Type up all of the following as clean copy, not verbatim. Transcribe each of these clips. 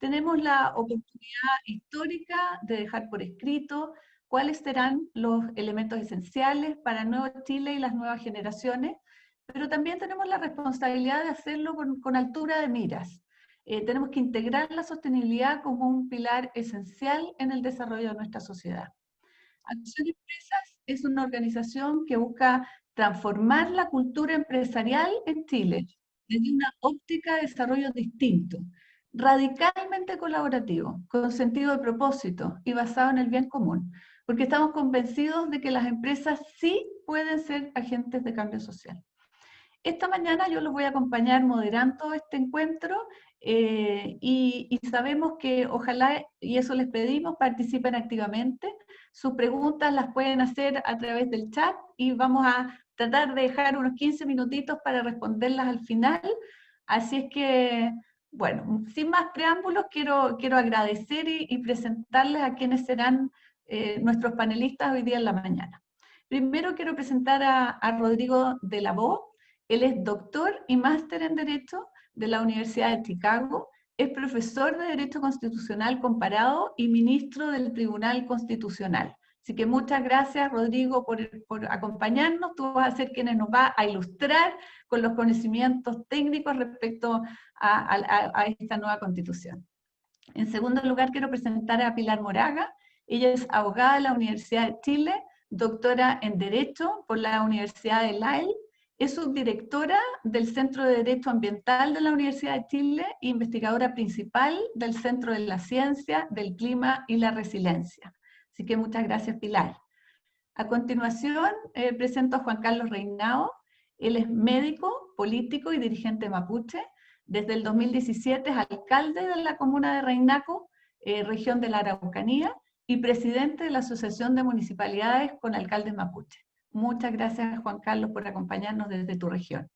tenemos la oportunidad histórica de dejar por escrito cuáles serán los elementos esenciales para el nuevo Chile y las nuevas generaciones, pero también tenemos la responsabilidad de hacerlo con altura de miras. Tenemos que integrar la sostenibilidad como un pilar esencial en el desarrollo de nuestra sociedad. Acción Empresas es una organización que busca transformar la cultura empresarial en Chile desde una óptica de desarrollo distinto, radicalmente colaborativo, con sentido de propósito y basado en el bien común, porque estamos convencidos de que las empresas sí pueden ser agentes de cambio social. Esta mañana yo los voy a acompañar moderando este encuentro y sabemos que ojalá, y eso les pedimos, participen activamente. Sus preguntas las pueden hacer a través del chat y vamos a tratar de dejar unos 15 minutitos para responderlas al final. Así es que, bueno, sin más preámbulos, quiero agradecer y presentarles a quienes serán nuestros panelistas hoy día en la mañana. Primero quiero presentar a Rodrigo de la Voz. Él es doctor y máster en Derecho de la Universidad de Chicago, es profesor de Derecho Constitucional Comparado y ministro del Tribunal Constitucional. Así que muchas gracias, Rodrigo, por acompañarnos. Tú vas a ser quien nos va a ilustrar con los conocimientos técnicos respecto a esta nueva Constitución. En segundo lugar, quiero presentar a Pilar Moraga. Ella es abogada de la Universidad de Chile, doctora en Derecho por la Universidad de Lille. Es subdirectora del Centro de Derecho Ambiental de la Universidad de Chile e investigadora principal del Centro de la Ciencia, del Clima y la Resiliencia. Así que muchas gracias, Pilar. A continuación, presento a Juan Carlos Reinao. Él es médico, político y dirigente mapuche. Desde el 2017 es alcalde de la comuna de Reinaco, región de la Araucanía, y presidente de la Asociación de Municipalidades con Alcaldes Mapuche. Muchas gracias, Juan Carlos, por acompañarnos desde tu región.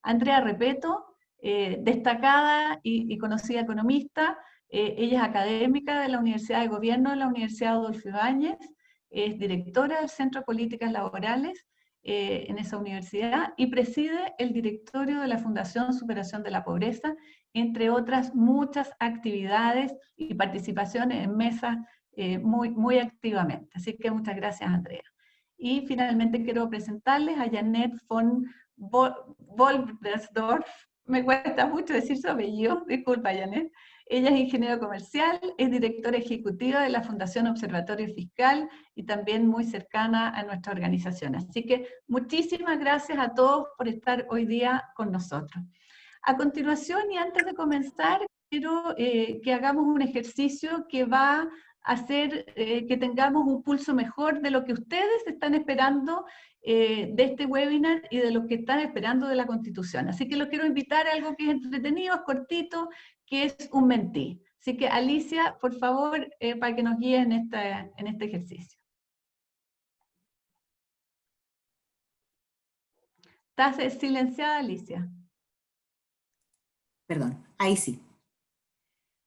Andrea Repeto, destacada y conocida economista, ella es académica de la Universidad de Gobierno de la Universidad Adolfo Ibáñez, es directora del Centro de Políticas Laborales en esa universidad y preside el directorio de la Fundación Superación de la Pobreza, entre otras muchas actividades y participaciones en mesas muy activamente. Así que muchas gracias, Andrea. Y finalmente quiero presentarles a Janet von Wolbersdorf. Me cuesta mucho decir su apellido, disculpa, Janet. Ella es ingeniero comercial, es directora ejecutiva de la Fundación Observatorio Fiscal y también muy cercana a nuestra organización. Así que muchísimas gracias a todos por estar hoy día con nosotros. A continuación, y antes de comenzar, quiero que hagamos un ejercicio que va hacer que tengamos un pulso mejor de lo que ustedes están esperando de este webinar y de lo que están esperando de la Constitución. Así que los quiero invitar a algo que es entretenido, es cortito, que es un mentí. Así que Alicia, por favor, para que nos guíe en este ejercicio. ¿Estás silenciada, Alicia? Perdón, ahí sí.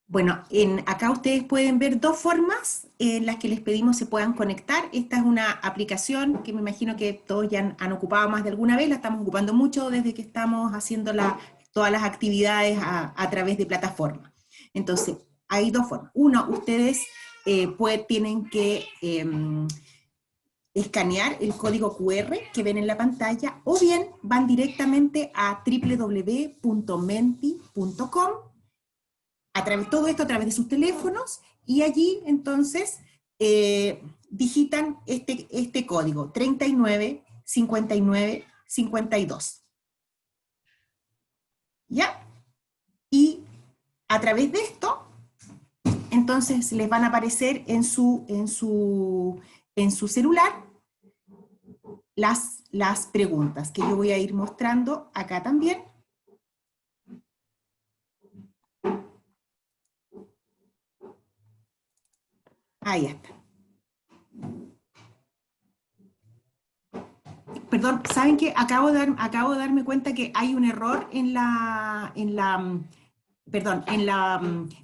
Bueno, acá ustedes pueden ver dos formas en las que les pedimos se puedan conectar. Esta es una aplicación que me imagino que todos ya han ocupado más de alguna vez, la estamos ocupando mucho desde que estamos haciendo todas las actividades a través de plataformas. Entonces, hay dos formas. Uno, ustedes tienen que escanear el código QR que ven en la pantalla, o bien van directamente a www.menti.com, todo esto a través de sus teléfonos, y allí entonces digitan este código, 395952. ¿Ya? Y a través de esto, entonces les van a aparecer en su celular las preguntas, que yo voy a ir mostrando acá también. Ahí está. Perdón, ¿saben qué? Acabo de darme cuenta que hay un error en la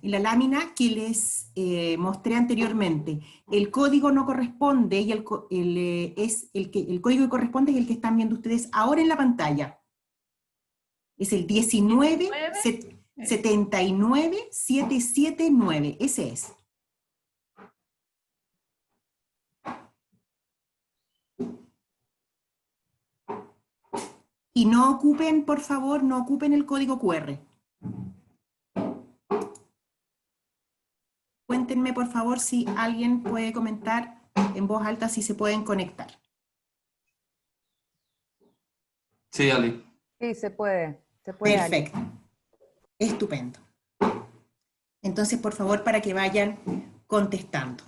lámina que les mostré anteriormente. El código no corresponde, y el código que corresponde es el que están viendo ustedes ahora en la pantalla. Es el 19 79779, ese es. Y no ocupen, por favor, no ocupen el código QR. Cuéntenme, por favor, si alguien puede comentar en voz alta si se pueden conectar. Sí, Ali. Sí, se puede. Se puede, Ali. Perfecto. Estupendo. Entonces, por favor, para que vayan contestando.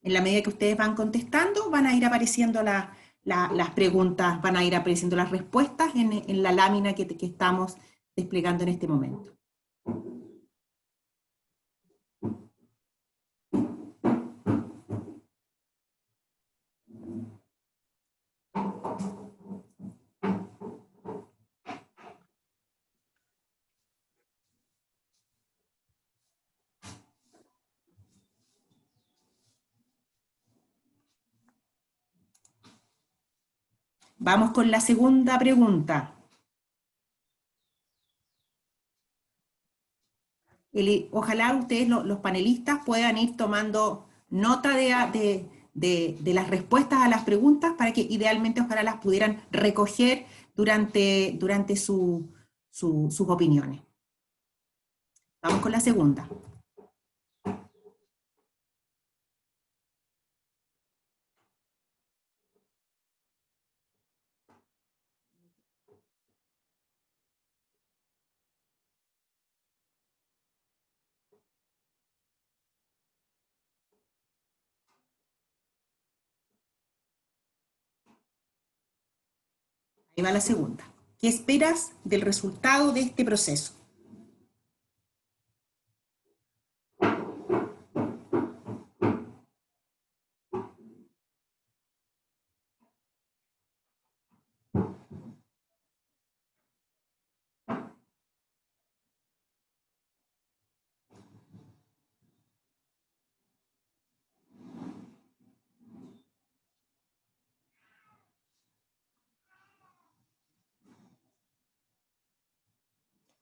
En la medida que ustedes van contestando, van a ir apareciendo las preguntas, van a ir apareciendo las respuestas en la lámina que estamos desplegando en este momento. Vamos con la segunda pregunta. Ojalá ustedes, los panelistas, puedan ir tomando nota de las respuestas a las preguntas para que idealmente ojalá las pudieran recoger durante sus opiniones. Vamos con la segunda. Ahí va la segunda. ¿Qué esperas del resultado de este proceso?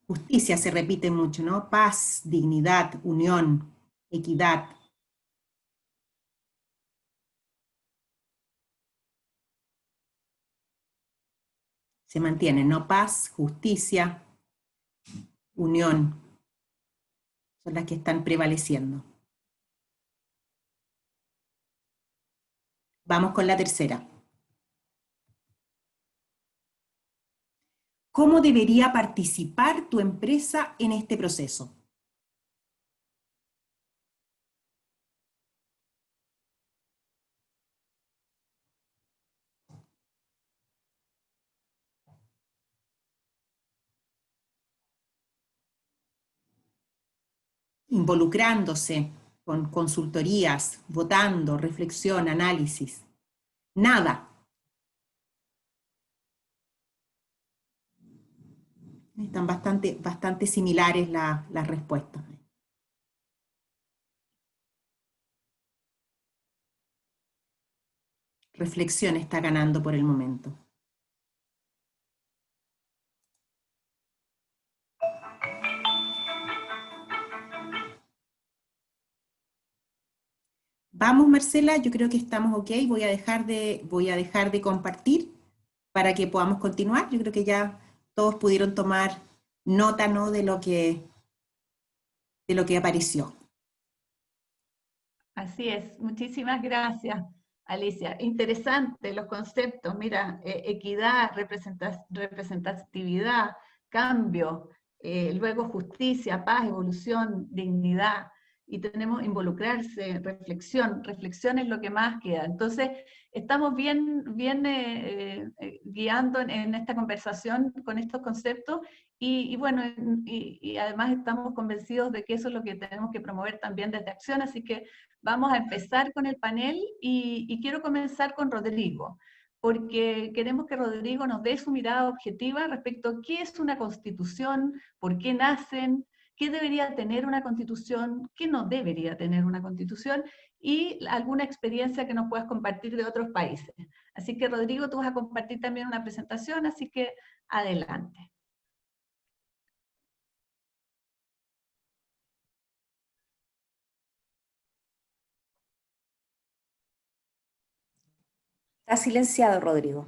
Justicia se repite mucho, ¿no? Paz, dignidad, unión, equidad. Se mantienen, ¿no? Paz, justicia, unión. Son las que están prevaleciendo. Vamos con la tercera. ¿Cómo debería participar tu empresa en este proceso? Involucrándose con consultorías, votando, reflexión, análisis. Nada. Están bastante similares las respuestas. Reflexión está ganando por el momento. Vamos, Marcela, yo creo que estamos ok. Voy a dejar de compartir para que podamos continuar. Yo creo que ya todos pudieron tomar nota, ¿no?, de lo que apareció. Así es, muchísimas gracias, Alicia. Interesante los conceptos, mira, equidad, representatividad, cambio, luego justicia, paz, evolución, dignidad, y tenemos involucrarse, reflexión es lo que más queda. Entonces, estamos bien guiando en esta conversación con estos conceptos, y bueno, y además estamos convencidos de que eso es lo que tenemos que promover también desde Acción, así que vamos a empezar con el panel y quiero comenzar con Rodrigo, porque queremos que Rodrigo nos dé su mirada objetiva respecto a qué es una constitución, por qué nacen, qué debería tener una constitución, qué no debería tener una constitución y alguna experiencia que nos puedas compartir de otros países. Así que Rodrigo, tú vas a compartir también una presentación, así que adelante. Está silenciado, Rodrigo.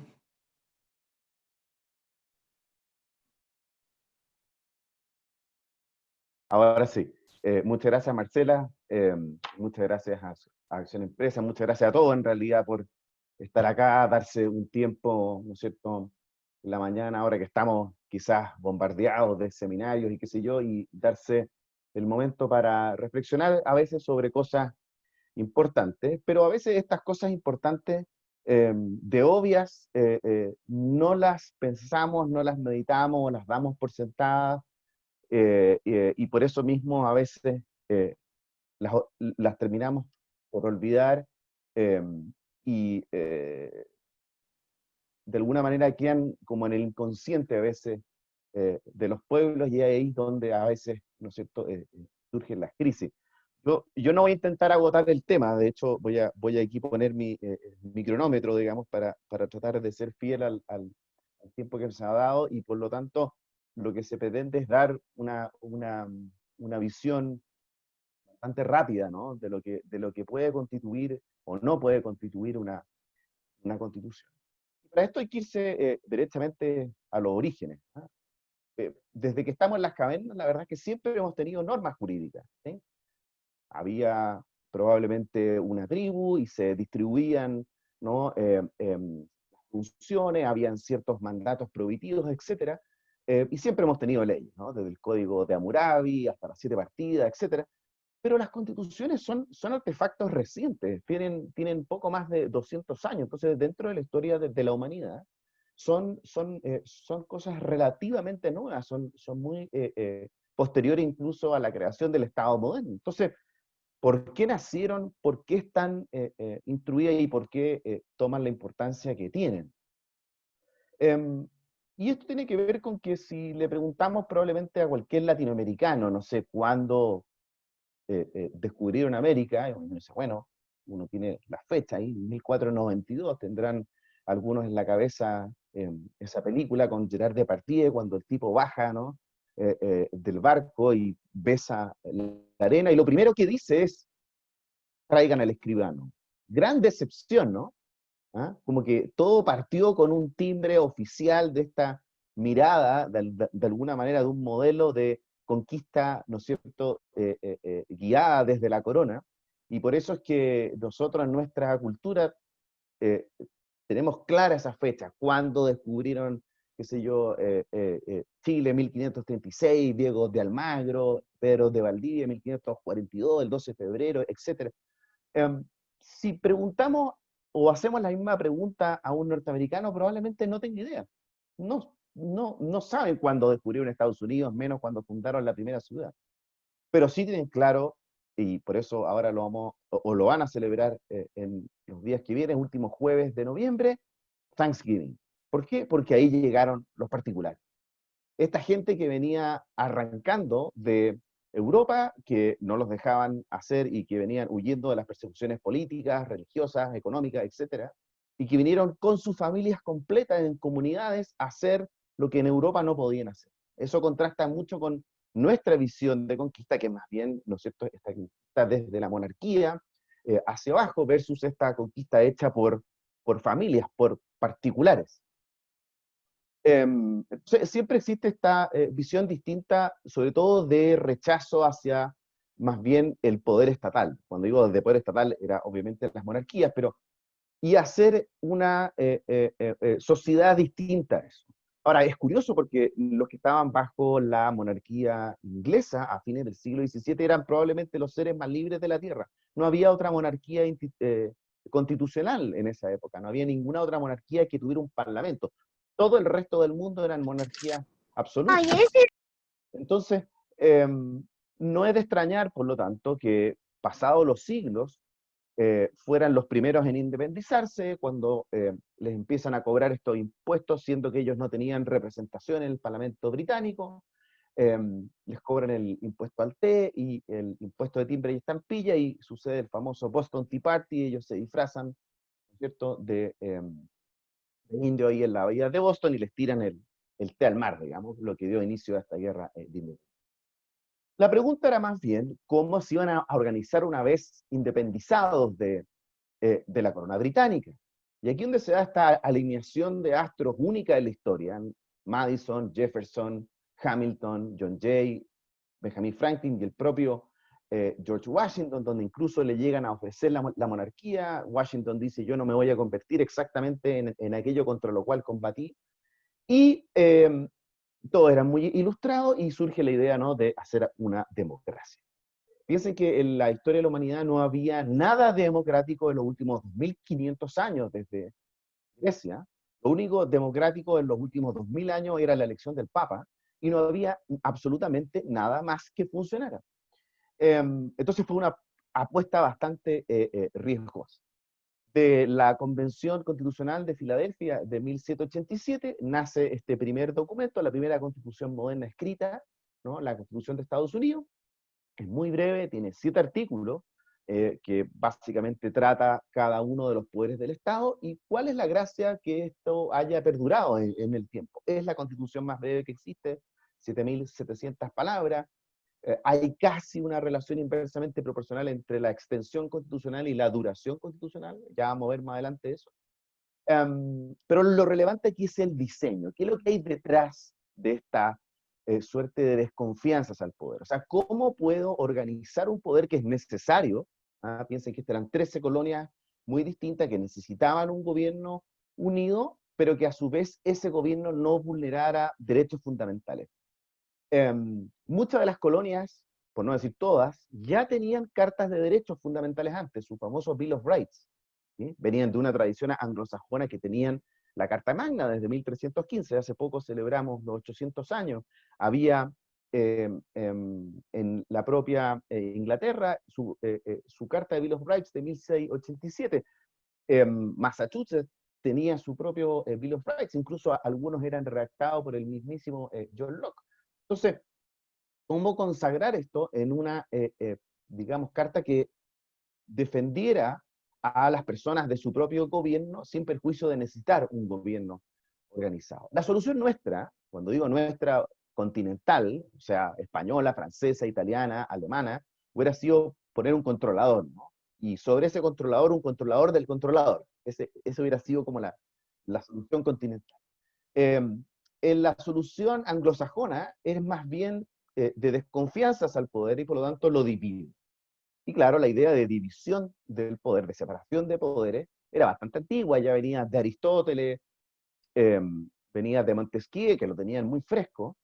Ahora sí. Muchas gracias, Marcela. Muchas gracias a Acción Empresa. Muchas gracias a todos, en realidad, por estar acá, darse un tiempo, ¿no es cierto?, en la mañana, ahora que estamos quizás bombardeados de seminarios y qué sé yo, y darse el momento para reflexionar a veces sobre cosas importantes, pero a veces estas cosas importantes, de obvias, no las pensamos, no las meditamos, las damos por sentadas, y por eso mismo a veces las terminamos por olvidar, y de alguna manera quedan como en el inconsciente a veces de los pueblos, y ahí es donde a veces, ¿no es cierto?, surgen las crisis. Yo no voy a intentar agotar el tema, de hecho voy a aquí poner mi cronómetro, digamos, para tratar de ser fiel al tiempo que se ha dado, y por lo tanto lo que se pretende es dar una visión bastante rápida, ¿no?, de lo que puede constituir o no puede constituir una constitución. Para esto hay que irse derechamente a los orígenes, ¿no? Desde que estamos en las cavernas, la verdad es que siempre hemos tenido normas jurídicas, ¿sí? Había probablemente una tribu y se distribuían, ¿no?, funciones, habían ciertos mandatos prohibitivos, etc. Y siempre hemos tenido leyes, ¿no?, desde el Código de Hammurabi hasta las 7 partidas, etc. Pero las constituciones son artefactos recientes, tienen poco más de 200 años, entonces dentro de la historia de la humanidad son cosas relativamente nuevas, son muy posteriores incluso a la creación del Estado moderno. Entonces, ¿por qué nacieron? ¿Por qué están instruidas y por qué toman la importancia que tienen? Y esto tiene que ver con que si le preguntamos probablemente a cualquier latinoamericano, no sé, cuándo descubrieron América, y uno dice, bueno, uno tiene la fecha ahí, 1492, tendrán algunos en la cabeza esa película con Gerard Depardieu, cuando el tipo baja, ¿no?, del barco y besa la arena, y lo primero que dice es, traigan al escribano. Gran decepción, ¿no? ¿Ah? Como que todo partió con un timbre oficial de esta mirada, de alguna manera, de un modelo de conquista, ¿no es cierto?, guiada desde la corona, y por eso es que nosotros en nuestra cultura eh, tenemos clara esa fecha, cuando descubrieron, qué sé yo, Chile 1536, Diego de Almagro, Pedro de Valdivia 1542, el 12 de febrero, etc. Si preguntamos o hacemos la misma pregunta a un norteamericano, probablemente no tenga idea. No saben cuándo descubrieron Estados Unidos, menos cuando fundaron la primera ciudad. Pero sí tienen claro, y por eso ahora lo vamos, o lo van a celebrar en los días que vienen, últimos jueves de noviembre, Thanksgiving. ¿Por qué? Porque ahí llegaron los particulares. Esta gente que venía arrancando de Europa, que no los dejaban hacer y que venían huyendo de las persecuciones políticas, religiosas, económicas, etc. Y que vinieron con sus familias completas en comunidades a hacer lo que en Europa no podían hacer. Eso contrasta mucho con nuestra visión de conquista, que más bien, ¿no es cierto?, esta conquista desde la monarquía hacia abajo versus esta conquista hecha por familias, por particulares. Siempre existe esta visión distinta, sobre todo de rechazo hacia más bien el poder estatal. Cuando digo de poder estatal, era obviamente las monarquías, pero y hacer una sociedad distinta a eso. Ahora, es curioso porque los que estaban bajo la monarquía inglesa a fines del siglo XVII eran probablemente los seres más libres de la Tierra. No había otra monarquía constitucional en esa época, no había ninguna otra monarquía que tuviera un parlamento. Todo el resto del mundo eran monarquías absolutas. Entonces, no es de extrañar, por lo tanto, que pasados los siglos, fueran los primeros en independizarse, cuando les empiezan a cobrar estos impuestos, siendo que ellos no tenían representación en el Parlamento británico, les cobran el impuesto al té y el impuesto de timbre y estampilla, y sucede el famoso Boston Tea Party, ellos se disfrazan, ¿no es cierto?, de indio ahí en la bahía de Boston y les tiran el té al mar, digamos, lo que dio inicio a esta guerra de independencia. La pregunta era más bien cómo se iban a organizar una vez independizados de la corona británica. Y aquí donde se da esta alineación de astros única en la historia, Madison, Jefferson, Hamilton, John Jay, Benjamin Franklin y el propio George Washington, donde incluso le llegan a ofrecer la monarquía. Washington dice, yo no me voy a convertir exactamente en aquello contra lo cual combatí. Y todos eran muy ilustrados y surge la idea, ¿no?, de hacer una democracia. Piensen que en la historia de la humanidad no había nada democrático en los últimos 2500 años desde Grecia. Lo único democrático en los últimos 2000 años era la elección del Papa, y no había absolutamente nada más que funcionara. Entonces fue una apuesta bastante riesgosa. De la Convención Constitucional de Filadelfia de 1787 nace este primer documento, la primera constitución moderna escrita, ¿no?, la Constitución de Estados Unidos. Es muy breve, tiene 7 artículos, que básicamente trata cada uno de los poderes del Estado. ¿Y cuál es la gracia que esto haya perdurado en el tiempo? Es la constitución más breve que existe, 7.700 palabras. Hay casi una relación inversamente proporcional entre la extensión constitucional y la duración constitucional. Ya vamos a ver más adelante eso. Pero lo relevante aquí es el diseño. ¿Qué es lo que hay detrás de esta suerte de desconfianzas al poder? O sea, ¿cómo puedo organizar un poder que es necesario? Piensen que eran 13 colonias muy distintas que necesitaban un gobierno unido, pero que a su vez ese gobierno no vulnerara derechos fundamentales. Muchas de las colonias, por no decir todas, ya tenían cartas de derechos fundamentales antes, su famoso Bill of Rights, ¿sí? Venían de una tradición anglosajona que tenían la Carta Magna desde 1315, hace poco celebramos los 800 años. Había en la propia Inglaterra su Carta de Bill of Rights de 1687. Massachusetts tenía su propio Bill of Rights, incluso algunos eran redactados por el mismísimo John Locke. Entonces, ¿cómo consagrar esto en una, digamos, carta que defendiera a las personas de su propio gobierno sin perjuicio de necesitar un gobierno organizado? La solución nuestra, cuando digo nuestra, continental, o sea, española, francesa, italiana, alemana, hubiera sido poner un controlador, ¿no? Y sobre ese controlador, un controlador del controlador. Ese hubiera sido como la solución continental. En la solución anglosajona es más bien de desconfianzas al poder, y por lo tanto lo divide. Y claro, la idea de división del poder, de separación de poderes, era bastante antigua, ya venía de Aristóteles, venía de Montesquieu, que lo tenían muy fresco,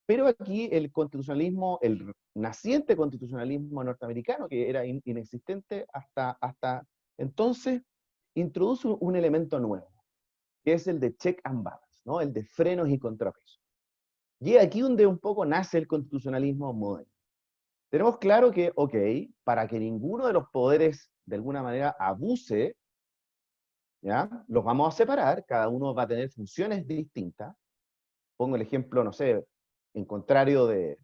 pero aquí el constitucionalismo, el naciente constitucionalismo norteamericano, que era inexistente hasta entonces, introduce un elemento nuevo, que es el de check and balance, ¿no?, el de frenos y contrapesos. Y aquí donde un poco nace el constitucionalismo moderno. Tenemos claro que, ok, para que ninguno de los poderes de alguna manera abuse, ¿ya?, los vamos a separar, cada uno va a tener funciones distintas. Pongo el ejemplo, no sé, en contrario de,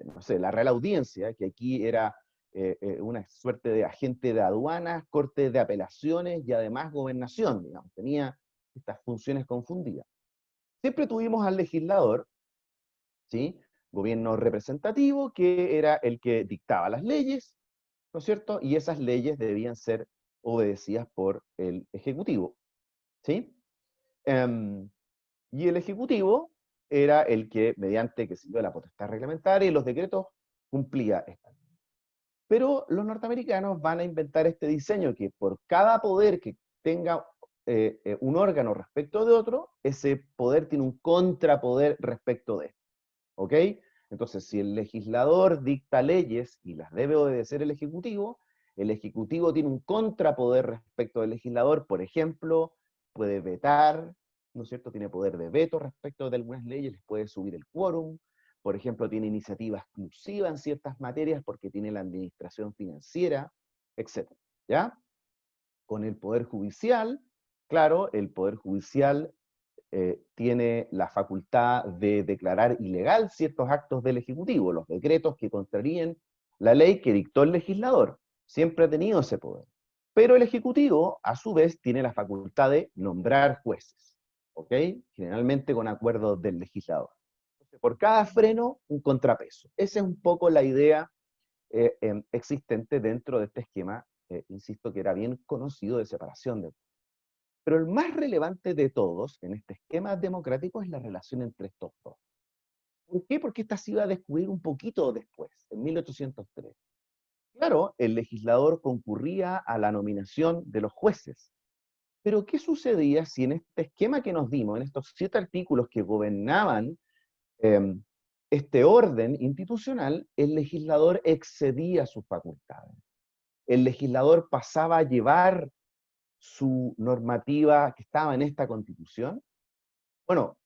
no sé, la Real Audiencia, que aquí era una suerte de agente de aduanas, corte de apelaciones y además gobernación, digamos, tenía estas funciones confundidas. Siempre tuvimos al legislador, ¿sí?, gobierno representativo, que era el que dictaba las leyes, ¿no es cierto? Y esas leyes debían ser obedecidas por el Ejecutivo, ¿sí? Y el Ejecutivo era el que, mediante, qué sé yo, la potestad reglamentaria y los decretos, cumplía esta ley. Pero los norteamericanos van a inventar este diseño que por cada poder que tenga un órgano respecto de otro, ese poder tiene un contrapoder respecto de esto. ¿Ok? Entonces, si el legislador dicta leyes y las debe obedecer el Ejecutivo tiene un contrapoder respecto del legislador. Por ejemplo, puede vetar, ¿no es cierto? Tiene poder de veto respecto de algunas leyes, les puede subir el quórum. Por ejemplo, tiene iniciativa exclusiva en ciertas materias porque tiene la administración financiera, etc. ¿Ya? Con el Poder Judicial, claro, el Poder Judicial tiene la facultad de declarar ilegal ciertos actos del Ejecutivo, los decretos que contrarían la ley que dictó el legislador. Siempre ha tenido ese poder. Pero el Ejecutivo, a su vez, tiene la facultad de nombrar jueces, ¿ok? Generalmente con acuerdo del legislador. Entonces, por cada freno, un contrapeso. Esa es un poco la idea existente dentro de este esquema, insisto, que era bien conocido de separación de poder. Pero el más relevante de todos en este esquema democrático es la relación entre estos dos. ¿Por qué? Porque esta se iba a descubrir un poquito después, en 1803. Claro, el legislador concurría a la nominación de los jueces. Pero ¿qué sucedía si en este esquema que nos dimos, en estos 7 artículos que gobernaban este orden institucional, el legislador excedía sus facultades? El legislador pasaba a llevar su normativa que estaba en esta Constitución. Bueno,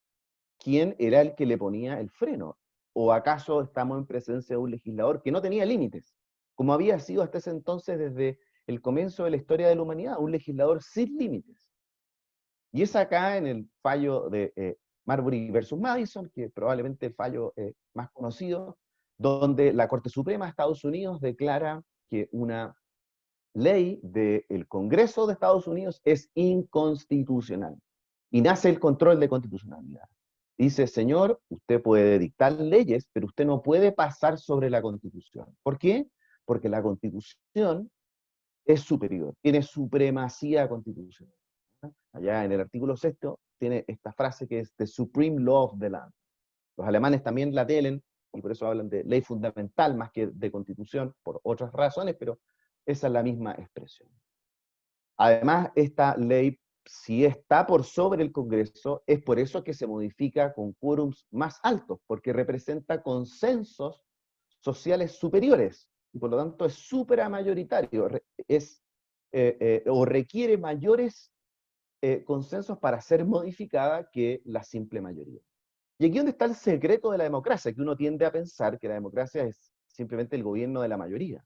¿quién era el que le ponía el freno? ¿O acaso estamos en presencia de un legislador que no tenía límites, como había sido hasta ese entonces desde el comienzo de la historia de la humanidad, un legislador sin límites? Y es acá en el fallo de Marbury versus Madison, que probablemente el fallo más conocido, donde la Corte Suprema de Estados Unidos declara que una ley del Congreso de Estados Unidos es inconstitucional. Y nace el control de constitucionalidad. Dice, señor, usted puede dictar leyes, pero usted no puede pasar sobre la Constitución. ¿Por qué? Porque la Constitución es superior, tiene supremacía constitucional. Allá en el artículo 6 tiene esta frase que es the supreme law of the land. Los alemanes también la tienen, y por eso hablan de ley fundamental más que de constitución, por otras razones, pero esa es la misma expresión. Además, esta ley, si está por sobre el Congreso, es por eso que se modifica con quórums más altos, porque representa consensos sociales superiores, y por lo tanto es supramayoritario, o requiere mayores consensos para ser modificada que la simple mayoría. Y aquí es donde está el secreto de la democracia, que uno tiende a pensar que la democracia es simplemente el gobierno de la mayoría.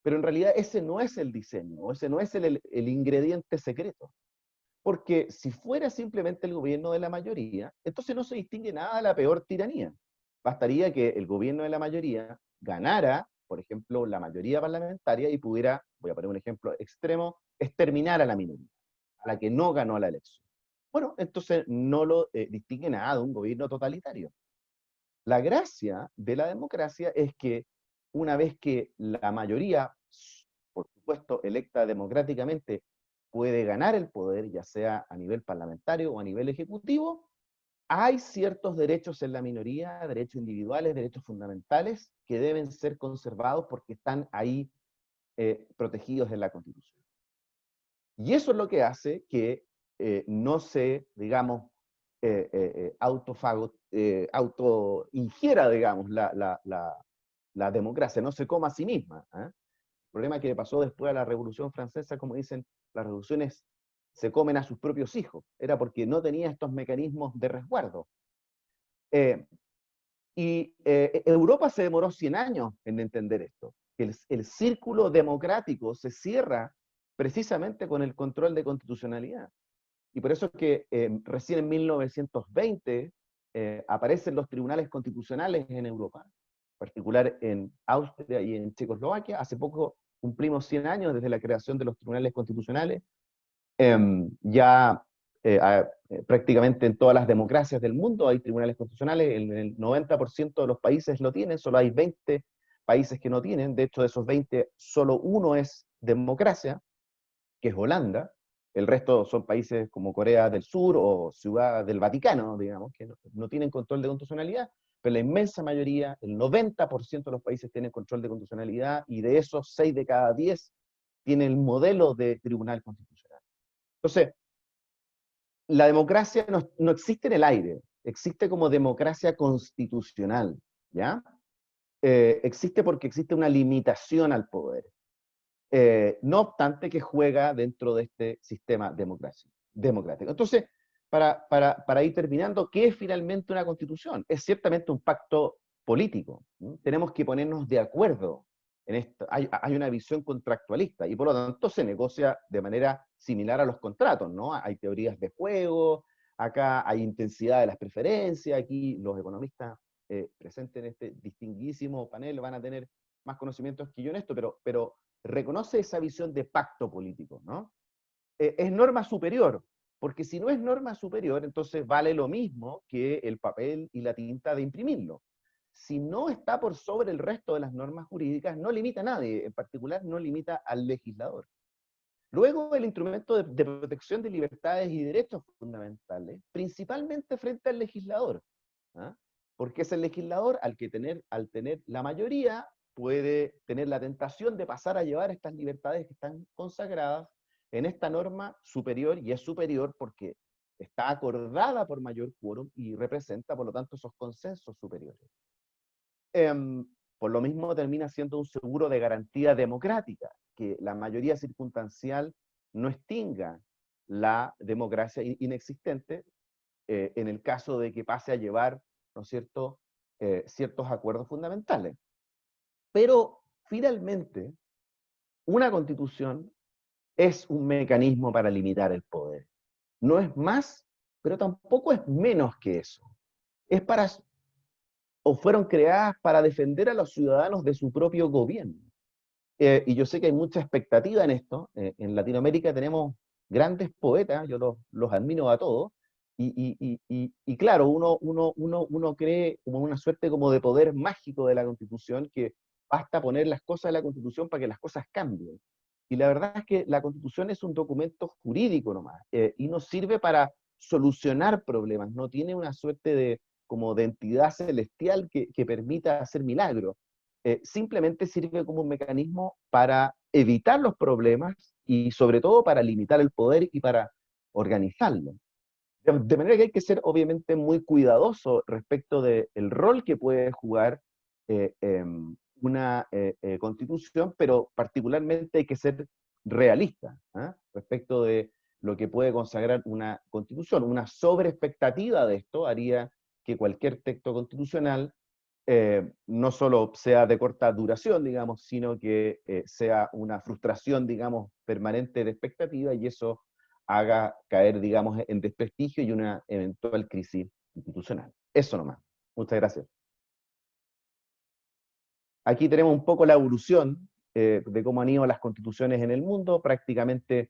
Pero en realidad ese no es el diseño, ese no es el ingrediente secreto. Porque si fuera simplemente el gobierno de la mayoría, entonces no se distingue nada de la peor tiranía. Bastaría que el gobierno de la mayoría ganara, por ejemplo, la mayoría parlamentaria y pudiera, voy a poner un ejemplo extremo, exterminar a la minoría, a la que no ganó la elección. Bueno, entonces no lo distingue nada de un gobierno totalitario. La gracia de la democracia es que una vez que la mayoría, por supuesto, electa democráticamente, puede ganar el poder, ya sea a nivel parlamentario o a nivel ejecutivo, hay ciertos derechos en la minoría, derechos individuales, derechos fundamentales, que deben ser conservados porque están ahí protegidos en la Constitución. Y eso es lo que hace que no se, digamos, autoingiera, digamos, la democracia, no se coma a sí misma. El problema que pasó después de la Revolución Francesa, como dicen, las revoluciones se comen a sus propios hijos, era porque no tenía estos mecanismos de resguardo. Europa se demoró 100 años en entender esto, que el círculo democrático se cierra precisamente con el control de constitucionalidad. Y por eso es que recién en 1920 aparecen los tribunales constitucionales en Europa, en particular en Austria y en Checoslovaquia. Hace poco cumplimos 100 años desde la creación de los tribunales constitucionales. Prácticamente en todas las democracias del mundo hay tribunales constitucionales, el 90% de los países lo tienen, solo hay 20 países que no tienen. De hecho, de esos 20, solo uno es democracia, que es Holanda. El resto son países como Corea del Sur o Ciudad del Vaticano, digamos, que no tienen control de constitucionalidad, pero la inmensa mayoría, el 90% de los países tienen control de constitucionalidad, y de esos 6 de cada 10 tienen el modelo de tribunal constitucional. Entonces, la democracia no existe en el aire, existe como democracia constitucional, ¿ya? Existe porque existe una limitación al poder. No obstante que juega dentro de este sistema democrático. Entonces, para ir terminando, ¿qué es finalmente una constitución? Es ciertamente un pacto político, ¿no? Tenemos que ponernos de acuerdo en esto. Hay una visión contractualista y por lo tanto se negocia de manera similar a los contratos, ¿no? Hay teorías de juego, acá hay intensidad de las preferencias, aquí los economistas presentes en este distinguidísimo panel van a tener más conocimientos que yo en esto, pero reconoce esa visión de pacto político, ¿no? Es norma superior, porque si no es norma superior, entonces vale lo mismo que el papel y la tinta de imprimirlo. Si no está por sobre el resto de las normas jurídicas, no limita a nadie, en particular no limita al legislador. Luego, el instrumento de protección de libertades y derechos fundamentales, principalmente frente al legislador, ¿ah? Porque es el legislador al tener la mayoría, puede tener la tentación de pasar a llevar estas libertades que están consagradas en esta norma superior, y es superior porque está acordada por mayor quórum y representa, por lo tanto, esos consensos superiores. Por lo mismo termina siendo un seguro de garantía democrática, que la mayoría circunstancial no extinga la democracia inexistente en el caso de que pase a llevar, ¿no es cierto?, ciertos acuerdos fundamentales. Pero finalmente, una constitución es un mecanismo para limitar el poder. No es más, pero tampoco es menos que eso. Es para, o fueron creadas para defender a los ciudadanos de su propio gobierno. Y yo sé que hay mucha expectativa en esto. En Latinoamérica tenemos grandes poetas, yo los admiro a todos, y claro, uno cree como una suerte como de poder mágico de la Constitución, que basta poner las cosas en la Constitución para que las cosas cambien. Y la verdad es que la Constitución es un documento jurídico nomás, y no sirve para solucionar problemas, no tiene una suerte de, como de entidad celestial que permita hacer milagros. Simplemente sirve como un mecanismo para evitar los problemas y sobre todo para limitar el poder y para organizarlo. De manera que hay que ser obviamente muy cuidadoso respecto del rol que puede jugar una constitución, pero particularmente hay que ser realista respecto de lo que puede consagrar una constitución. Una sobreexpectativa de esto haría que cualquier texto constitucional no solo sea de corta duración, digamos, sino que sea una frustración, digamos, permanente de expectativa, y eso haga caer, digamos, en desprestigio y una eventual crisis institucional. Eso nomás. Muchas gracias. Aquí tenemos un poco la evolución de cómo han ido las constituciones en el mundo. Prácticamente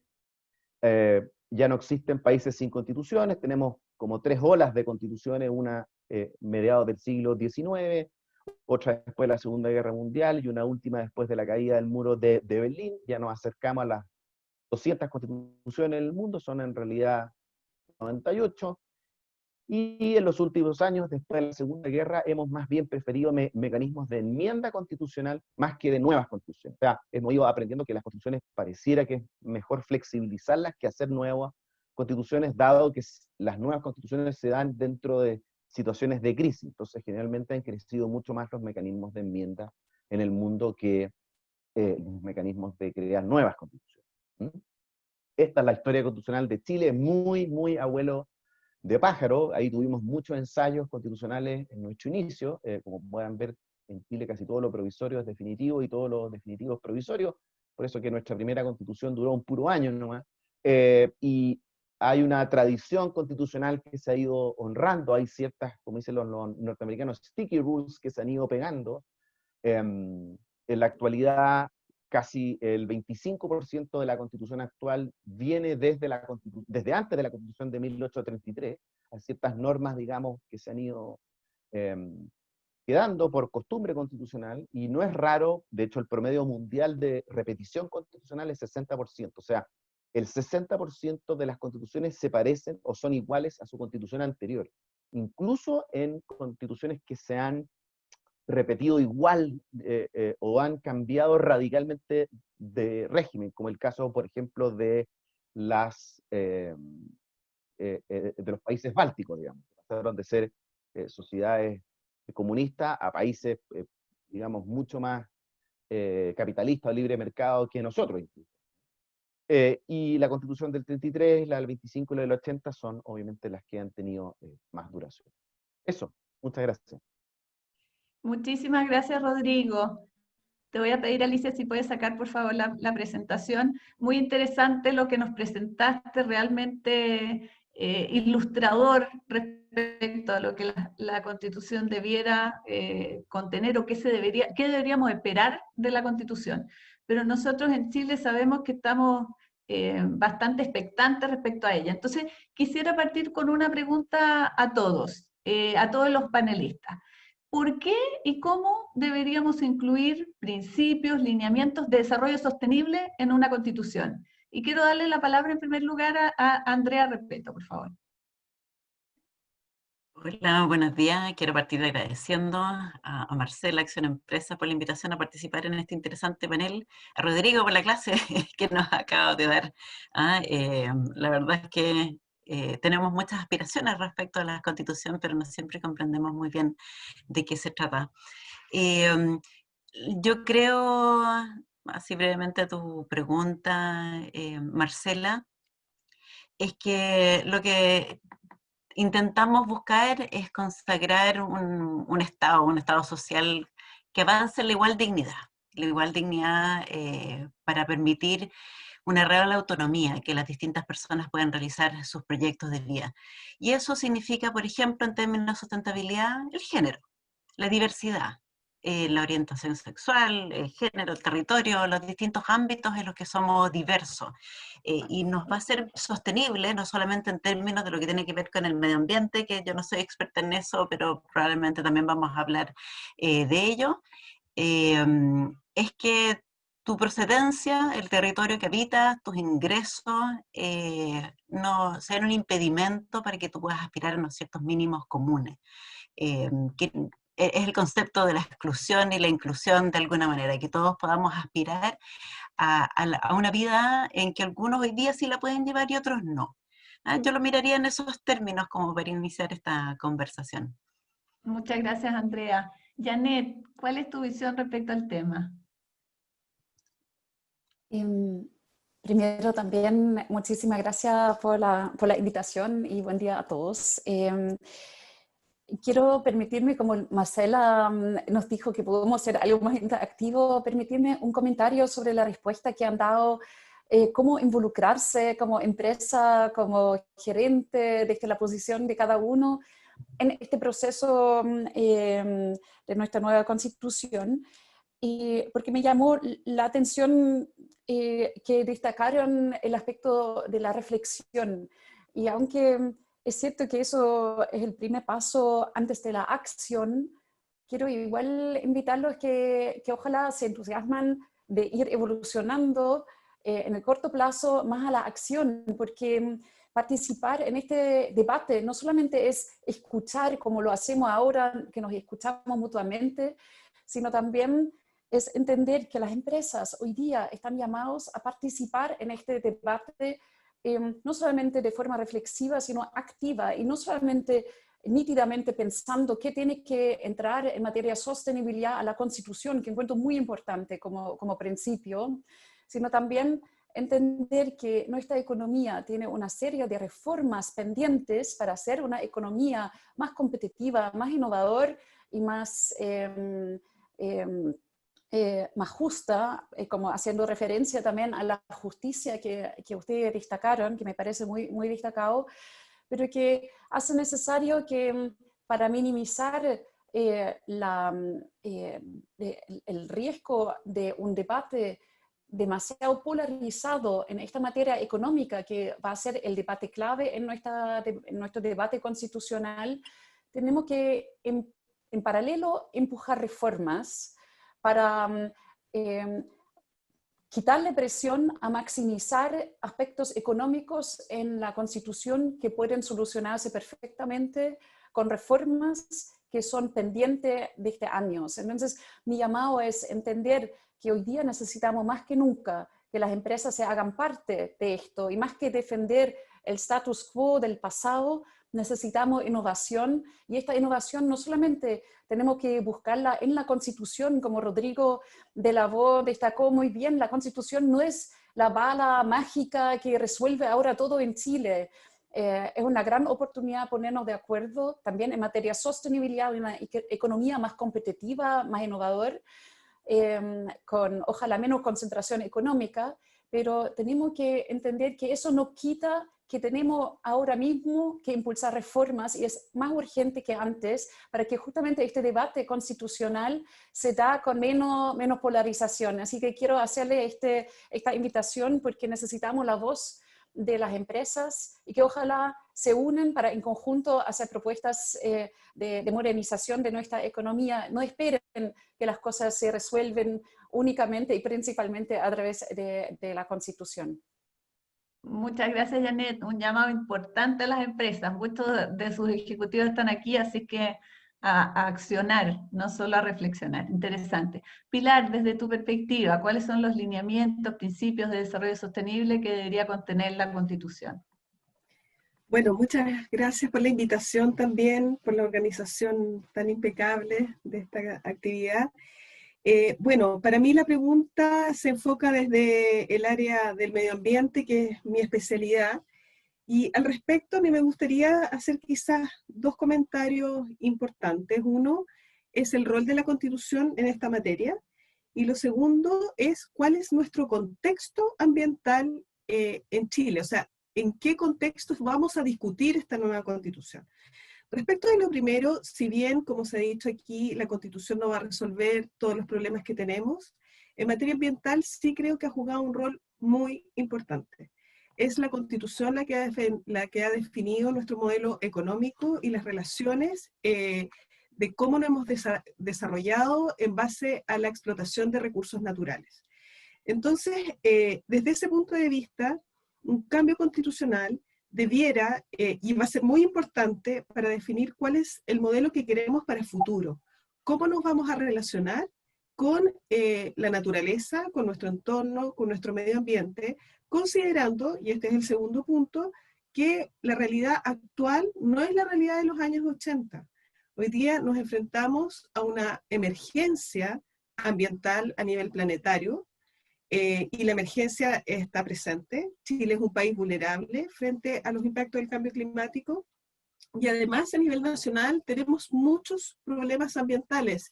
ya no existen países sin constituciones. Tenemos como 3 olas de constituciones, una mediados del siglo XIX, otra después de la Segunda Guerra Mundial y una última después de la caída del muro de Berlín. Ya nos acercamos a las 200 constituciones en el mundo, son en realidad 98, y en los últimos años, después de la Segunda Guerra, hemos más bien preferido mecanismos de enmienda constitucional más que de nuevas constituciones. O sea, hemos ido aprendiendo que las constituciones pareciera que es mejor flexibilizarlas que hacer nuevas constituciones, dado que las nuevas constituciones se dan dentro de situaciones de crisis. Entonces, generalmente han crecido mucho más los mecanismos de enmienda en el mundo que los mecanismos de crear nuevas constituciones. Esta es la historia constitucional de Chile, muy, muy abuelo de pájaro. Ahí tuvimos muchos ensayos constitucionales en nuestro inicio. Como pueden ver, en Chile casi todo lo provisorio es definitivo y todo lo definitivo es provisorio. Por eso que nuestra primera constitución duró un puro año nomás. Y hay una tradición constitucional que se ha ido honrando. Hay ciertas, como dicen los norteamericanos, sticky rules que se han ido pegando. En la actualidad, casi el 25% de la Constitución actual viene desde antes de la Constitución de 1833. Hay ciertas normas, digamos, que se han ido quedando por costumbre constitucional, y no es raro. De hecho, el promedio mundial de repetición constitucional es 60%. O sea, el 60% de las constituciones se parecen o son iguales a su constitución anterior. Incluso en constituciones que se han repetido igual o han cambiado radicalmente de régimen, como el caso, por ejemplo, de de los países bálticos, digamos, que pasaron de ser sociedades comunistas a países, digamos, mucho más capitalistas o libre mercado que nosotros, incluso. Y la Constitución del 33, la del 25 y la del 80 son obviamente las que han tenido más duración. Eso, muchas gracias. Muchísimas gracias, Rodrigo. Te voy a pedir, Alicia, si puedes sacar, por favor, la presentación. Muy interesante lo que nos presentaste, realmente ilustrador respecto a lo que la Constitución debiera contener, o qué deberíamos esperar de la Constitución. Pero nosotros en Chile sabemos que estamos bastante expectantes respecto a ella. Entonces, quisiera partir con una pregunta a todos los panelistas. ¿Por qué y cómo deberíamos incluir principios, lineamientos de desarrollo sostenible en una constitución? Y quiero darle la palabra en primer lugar a Andrea Repeto, por favor. Hola, buenos días. Quiero partir agradeciendo a Marcela, Acción Empresa, por la invitación a participar en este interesante panel, a Rodrigo por la clase que nos acaba de dar. La verdad es que tenemos muchas aspiraciones respecto a la Constitución, pero no siempre comprendemos muy bien de qué se trata. Yo creo, así brevemente a tu pregunta, Marcela, es que lo que intentamos buscar es consagrar un estado social que avance en la igual dignidad para permitir una real autonomía, que las distintas personas puedan realizar sus proyectos de vida. Y eso significa, por ejemplo, en términos de sustentabilidad, el género, la diversidad, la orientación sexual, el género, el territorio, los distintos ámbitos en los que somos diversos. Y nos va a ser sostenible, no solamente en términos de lo que tiene que ver con el medio ambiente, que yo no soy experta en eso, pero probablemente también vamos a hablar de ello, es que tu procedencia, el territorio que habitas, tus ingresos, no sean un impedimento para que tú puedas aspirar a unos ciertos mínimos comunes. Que es el concepto de la exclusión y la inclusión de alguna manera, que todos podamos aspirar a una vida en que algunos hoy día sí la pueden llevar y otros no. Yo lo miraría en esos términos como para iniciar esta conversación. Muchas gracias, Andrea. Janet, ¿cuál es tu visión respecto al tema? Primero también, muchísimas gracias por la invitación y buen día a todos. Quiero permitirme, como Marcela nos dijo que podemos hacer algo más interactivo, permitirme un comentario sobre la respuesta que han dado, cómo involucrarse como empresa, como gerente, desde la posición de cada uno en este proceso de nuestra nueva constitución. Y porque me llamó la atención que destacaron el aspecto de la reflexión. Y aunque es cierto que eso es el primer paso antes de la acción, quiero igual invitarlos que ojalá se entusiasman de ir evolucionando en el corto plazo más a la acción, porque participar en este debate no solamente es escuchar como lo hacemos ahora, que nos escuchamos mutuamente, sino también es entender que las empresas hoy día están llamados a participar en este debate no solamente de forma reflexiva, sino activa, y no solamente nítidamente pensando qué tiene que entrar en materia de sostenibilidad a la Constitución, que encuentro muy importante como principio, sino también entender que nuestra economía tiene una serie de reformas pendientes para ser una economía más competitiva, más innovadora y más más justa, como haciendo referencia también a la justicia que ustedes destacaron, que me parece muy, muy destacado, pero que hace necesario que para minimizar el riesgo de un debate demasiado polarizado en esta materia económica, que va a ser el debate clave en nuestro debate constitucional, tenemos que en paralelo empujar reformas para quitarle presión a maximizar aspectos económicos en la Constitución que pueden solucionarse perfectamente con reformas que son pendientes desde años. Entonces, mi llamado es entender que hoy día necesitamos más que nunca que las empresas se hagan parte de esto, y más que defender el status quo del pasado, necesitamos innovación, y esta innovación no solamente tenemos que buscarla en la Constitución, como Rodrigo de la Voz destacó muy bien. La Constitución no es la bala mágica que resuelve ahora todo en Chile. Es una gran oportunidad ponernos de acuerdo también en materia de sostenibilidad, de una economía más competitiva, más innovadora, con ojalá menos concentración económica, pero tenemos que entender que eso no quita que tenemos ahora mismo que impulsar reformas, y es más urgente que antes para que justamente este debate constitucional se da con menos polarización. Así que quiero hacerle esta invitación, porque necesitamos la voz de las empresas y que ojalá se unen para en conjunto hacer propuestas de modernización de nuestra economía. No esperen que las cosas se resuelven únicamente y principalmente a través de la Constitución. Muchas gracias, Janet. Un llamado importante a las empresas. Muchos de sus ejecutivos están aquí, así que a accionar, no solo a reflexionar. Interesante. Pilar, desde tu perspectiva, ¿cuáles son los lineamientos, principios de desarrollo sostenible que debería contener la Constitución? Bueno, muchas gracias por la invitación también, por la organización tan impecable de esta actividad. Bueno, para mí la pregunta se enfoca desde el área del medio ambiente, que es mi especialidad, y al respecto a mí me gustaría hacer quizás dos comentarios importantes. Uno es el rol de la Constitución en esta materia, y lo segundo es cuál es nuestro contexto ambiental en Chile, o sea, en qué contextos vamos a discutir esta nueva Constitución. Respecto de lo primero, si bien, como se ha dicho aquí, la Constitución no va a resolver todos los problemas que tenemos, en materia ambiental sí creo que ha jugado un rol muy importante. Es la Constitución la que ha definido nuestro modelo económico y las relaciones de cómo nos hemos desarrollado en base a la explotación de recursos naturales. Entonces, desde ese punto de vista, un cambio constitucional debiera, y va a ser muy importante para definir cuál es el modelo que queremos para el futuro. ¿Cómo nos vamos a relacionar con la naturaleza, con nuestro entorno, con nuestro medio ambiente, considerando, y este es el segundo punto, que la realidad actual no es la realidad de los años 80. Hoy día nos enfrentamos a una emergencia ambiental a nivel planetario, y la emergencia está presente. Chile es un país vulnerable frente a los impactos del cambio climático, y además a nivel nacional tenemos muchos problemas ambientales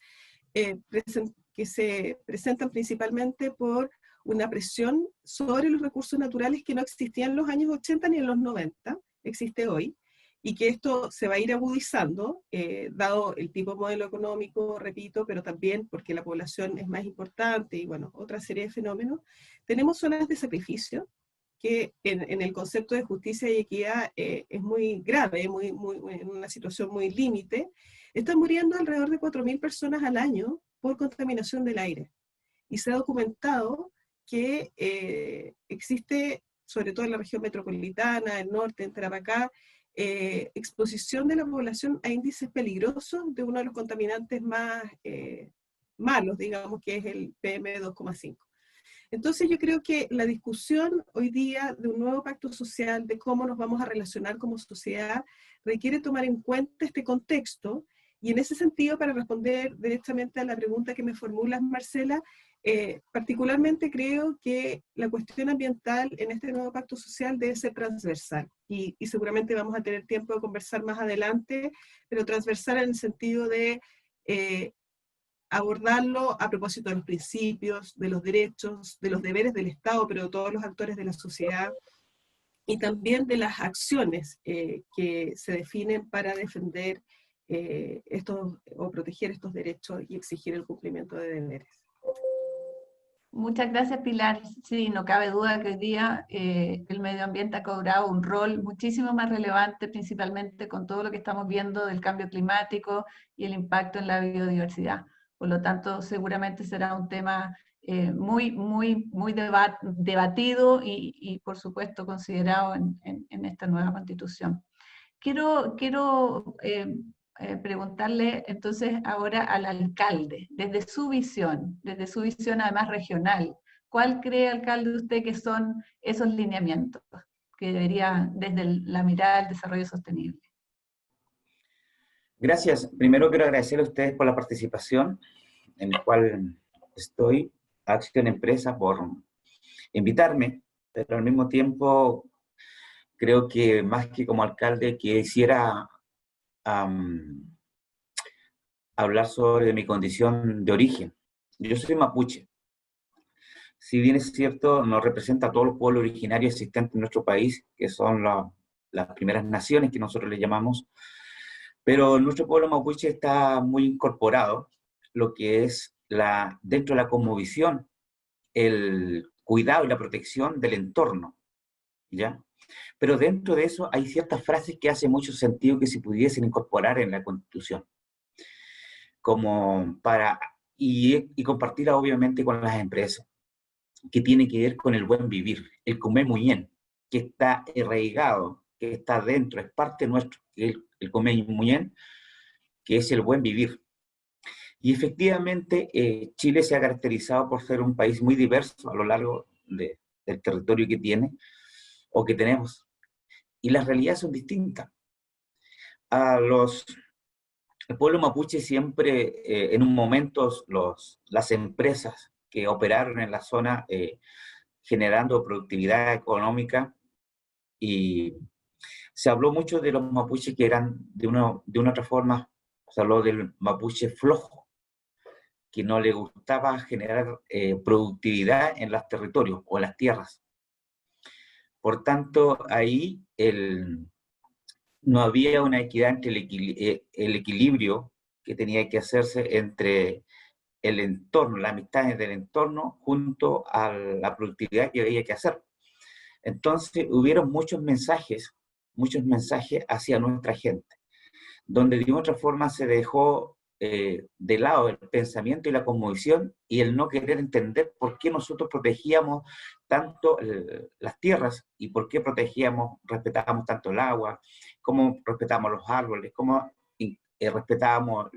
que se presentan principalmente por una presión sobre los recursos naturales que no existían en los años 80 ni en los 90, existe hoy, y que esto se va a ir agudizando, dado el tipo de modelo económico, repito, pero también porque la población es más importante y bueno, otra serie de fenómenos. Tenemos zonas de sacrificio, que en el concepto de justicia y equidad es muy grave, en una situación muy límite. Están muriendo alrededor de 4.000 personas al año por contaminación del aire. Y se ha documentado que existe, sobre todo en la región metropolitana, el norte, en Tarapacá, exposición de la población a índices peligrosos de uno de los contaminantes más malos, digamos, que es el PM2,5. Entonces yo creo que la discusión hoy día de un nuevo pacto social, de cómo nos vamos a relacionar como sociedad, requiere tomar en cuenta este contexto, y en ese sentido, para responder directamente a la pregunta que me formulas, Marcela, particularmente creo que la cuestión ambiental en este nuevo pacto social debe ser transversal, y seguramente vamos a tener tiempo de conversar más adelante, pero transversal en el sentido de abordarlo a propósito de los principios, de los derechos, de los deberes del Estado, pero de todos los actores de la sociedad, y también de las acciones que se definen para defender o proteger estos derechos y exigir el cumplimiento de deberes. Muchas gracias, Pilar. Sí, no cabe duda que hoy día el medio ambiente ha cobrado un rol muchísimo más relevante, principalmente con todo lo que estamos viendo del cambio climático y el impacto en la biodiversidad. Por lo tanto, seguramente será un tema muy debatido y, por supuesto, considerado en esta nueva Constitución. Quiero preguntarle entonces ahora al alcalde, desde su visión además regional, ¿cuál cree, alcalde, usted que son esos lineamientos que debería, desde la mirada del desarrollo sostenible? Gracias. Primero quiero agradecer a ustedes por la participación, en la cual estoy, a Acción Empresa, por invitarme, pero al mismo tiempo creo que más que como alcalde quisiera hablar sobre mi condición de origen. Yo soy mapuche. Si bien es cierto, no representa a todos los pueblos originarios existentes en nuestro país, que son las primeras naciones que nosotros le llamamos, pero nuestro pueblo mapuche está muy incorporado, lo que es dentro de la cosmovisión, el cuidado y la protección del entorno, ¿ya? Pero dentro de eso hay ciertas frases que hacen mucho sentido que se pudiesen incorporar en la Constitución, y compartirla obviamente con las empresas, que tiene que ver con el buen vivir, el comer muy bien, que está arraigado, que está dentro, es parte nuestro, que es el Comeñuñén, que es el buen vivir. Y efectivamente, Chile se ha caracterizado por ser un país muy diverso a lo largo del territorio que tiene, o que tenemos. Y las realidades son distintas. El pueblo mapuche siempre, en un momento, las empresas que operaron en la zona generando productividad económica, y se habló mucho de los mapuches que eran de una otra forma, se habló del mapuche flojo, que no le gustaba generar productividad en los territorios o en las tierras. Por tanto, ahí no había una equidad entre el equilibrio que tenía que hacerse entre el entorno, las amistades del entorno, junto a la productividad que había que hacer. Entonces, hubieron muchos mensajes hacia nuestra gente, donde de otra forma se dejó de lado el pensamiento y la cosmovisión y el no querer entender por qué nosotros protegíamos tanto las tierras y por qué respetábamos tanto el agua, cómo respetábamos los árboles, cómo respetábamos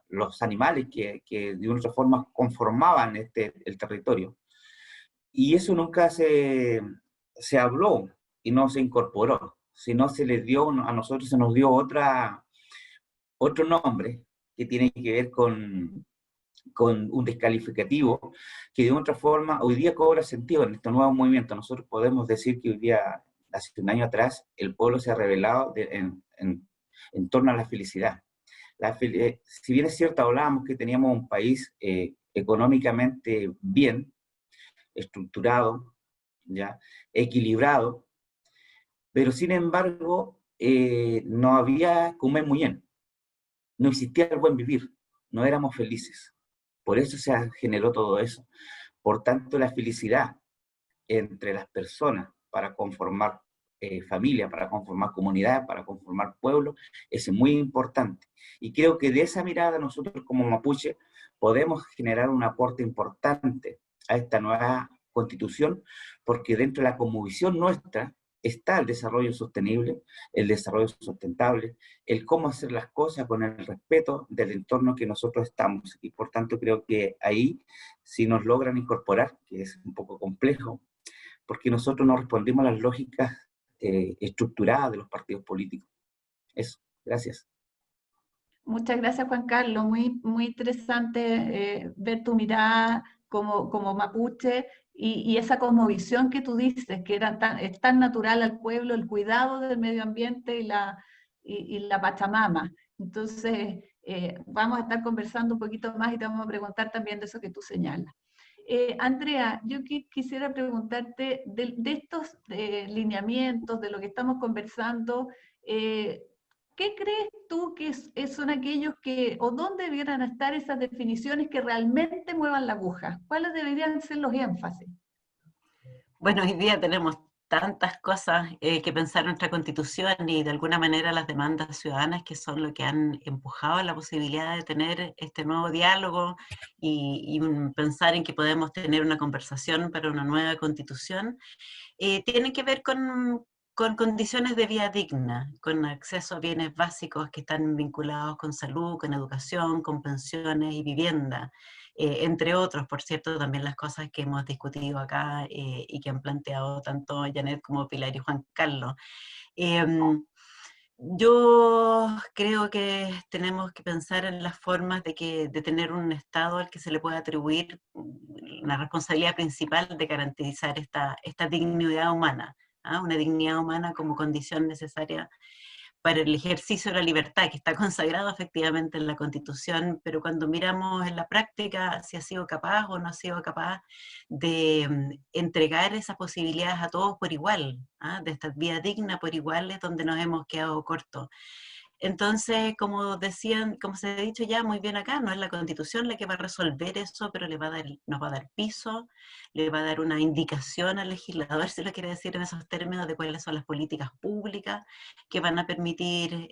los animales que de otra forma conformaban el territorio. Y eso nunca se habló y no se incorporó, sino a nosotros se nos dio otro nombre que tiene que ver con un descalificativo que de otra forma hoy día cobra sentido en este nuevo movimiento. Nosotros podemos decir que hoy día, hace un año atrás, el pueblo se ha revelado en torno a la felicidad. Si bien es cierto, hablábamos que teníamos un país económicamente bien, estructurado, ¿ya? Equilibrado, pero sin embargo no había Comeñuñén, no existía el buen vivir, no éramos felices. Por eso se generó todo eso. Por tanto, la felicidad entre las personas para conformar familia, para conformar comunidad, para conformar pueblo, es muy importante. Y creo que de esa mirada nosotros como mapuche podemos generar un aporte importante a esta nueva constitución, porque dentro de la cosmovisión nuestra está el desarrollo sostenible, el desarrollo sustentable, el cómo hacer las cosas con el respeto del entorno que nosotros estamos. Y por tanto creo que ahí, si nos logran incorporar, que es un poco complejo, porque nosotros no respondimos a las lógicas estructuradas de los partidos políticos. Eso, gracias. Muchas gracias, Juan Carlos. Muy, muy interesante ver tu mirada como mapuche y esa cosmovisión que tú dices, que es tan natural al pueblo, el cuidado del medio ambiente y la Pachamama. Entonces, vamos a estar conversando un poquito más y te vamos a preguntar también de eso que tú señalas. Andrea, yo quisiera preguntarte de estos lineamientos, de lo que estamos conversando, ¿qué crees tú que son aquellos o dónde debieran estar esas definiciones que realmente muevan la aguja? ¿Cuáles deberían ser los énfasis? Bueno, hoy día tenemos tantas cosas que pensar en nuestra Constitución y de alguna manera las demandas ciudadanas que son lo que han empujado la posibilidad de tener este nuevo diálogo y pensar en que podemos tener una conversación para una nueva Constitución, tienen que ver con condiciones de vida digna, con acceso a bienes básicos que están vinculados con salud, con educación, con pensiones y vivienda, entre otros, por cierto, también las cosas que hemos discutido acá y que han planteado tanto Janet como Pilar y Juan Carlos. Yo creo que tenemos que pensar en las formas de tener un Estado al que se le pueda atribuir una responsabilidad principal de garantizar esta dignidad humana, ¿ah? Una dignidad humana como condición necesaria para el ejercicio de la libertad, que está consagrado efectivamente en la Constitución, pero cuando miramos en la práctica si ha sido capaz o no ha sido capaz de entregar esas posibilidades a todos por igual, ¿ah? De esta vida digna por igual es donde nos hemos quedado cortos. Entonces, como se ha dicho ya muy bien acá, no es la Constitución la que va a resolver eso, pero nos va a dar piso, le va a dar una indicación al legislador, si lo quiere decir en esos términos, de cuáles son las políticas públicas que van a permitir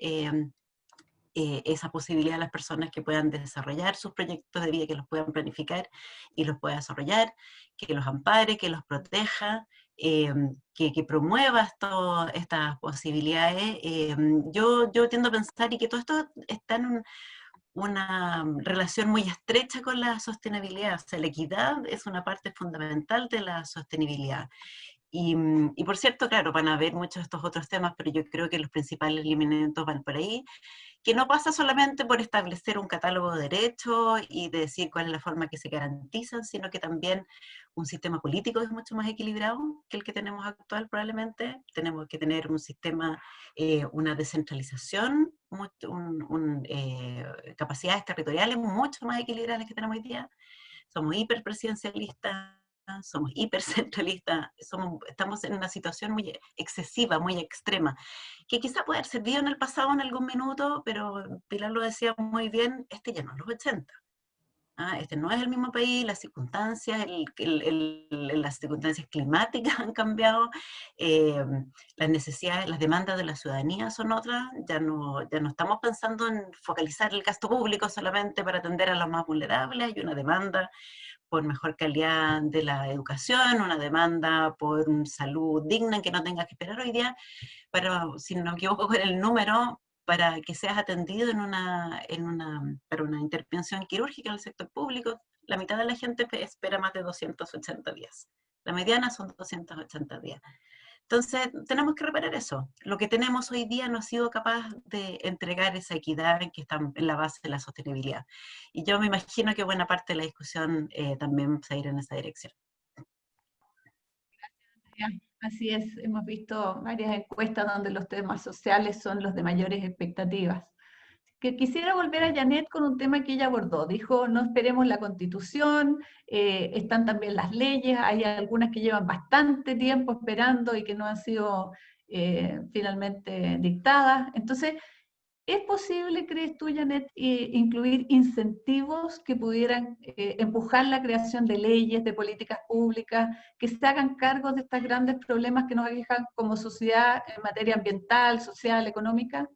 esa posibilidad a las personas que puedan desarrollar sus proyectos de vida, que los puedan planificar y los pueda desarrollar, que los ampare, que los proteja, que promueva estas posibilidades. Yo tiendo a pensar y que todo esto está en una relación muy estrecha con la sostenibilidad. O sea, la equidad es una parte fundamental de la sostenibilidad. Y por cierto, claro, van a haber muchos de estos otros temas, pero yo creo que los principales lineamientos van por ahí, que no pasa solamente por establecer un catálogo de derechos y de decir cuál es la forma que se garantizan, sino que también un sistema político es mucho más equilibrado que el que tenemos actual probablemente. Tenemos que tener un sistema, una descentralización, capacidades territoriales mucho más equilibradas que tenemos hoy día. Somos hiperpresidencialistas, somos hipercentralistas, estamos en una situación muy excesiva, muy extrema, que quizá puede haber servido en el pasado en algún minuto, pero Pilar lo decía muy bien, este ya no es los 80. Este no es el mismo país, las circunstancias, las circunstancias climáticas han cambiado, las necesidades, las demandas de la ciudadanía son otras, ya no estamos pensando en focalizar el gasto público solamente para atender a los más vulnerables, hay una demanda por mejor calidad de la educación, una demanda por salud digna que no tengas que esperar hoy día, si no me equivoco con el número, para que seas atendido para una intervención quirúrgica en el sector público, la mitad de la gente espera más de 280 días. La mediana son 280 días. Entonces, tenemos que reparar eso. Lo que tenemos hoy día no ha sido capaz de entregar esa equidad que está en la base de la sostenibilidad. Y yo me imagino que buena parte de la discusión también va a ir en esa dirección. Así es, hemos visto varias encuestas donde los temas sociales son los de mayores expectativas. Que quisiera volver a Janet con un tema que ella abordó. Dijo, no esperemos la Constitución, están también las leyes, hay algunas que llevan bastante tiempo esperando y que no han sido finalmente dictadas. Entonces, ¿es posible, crees tú, Janet, incluir incentivos que pudieran empujar la creación de leyes, de políticas públicas, que se hagan cargo de estos grandes problemas que nos aquejan como sociedad en materia ambiental, social, económica?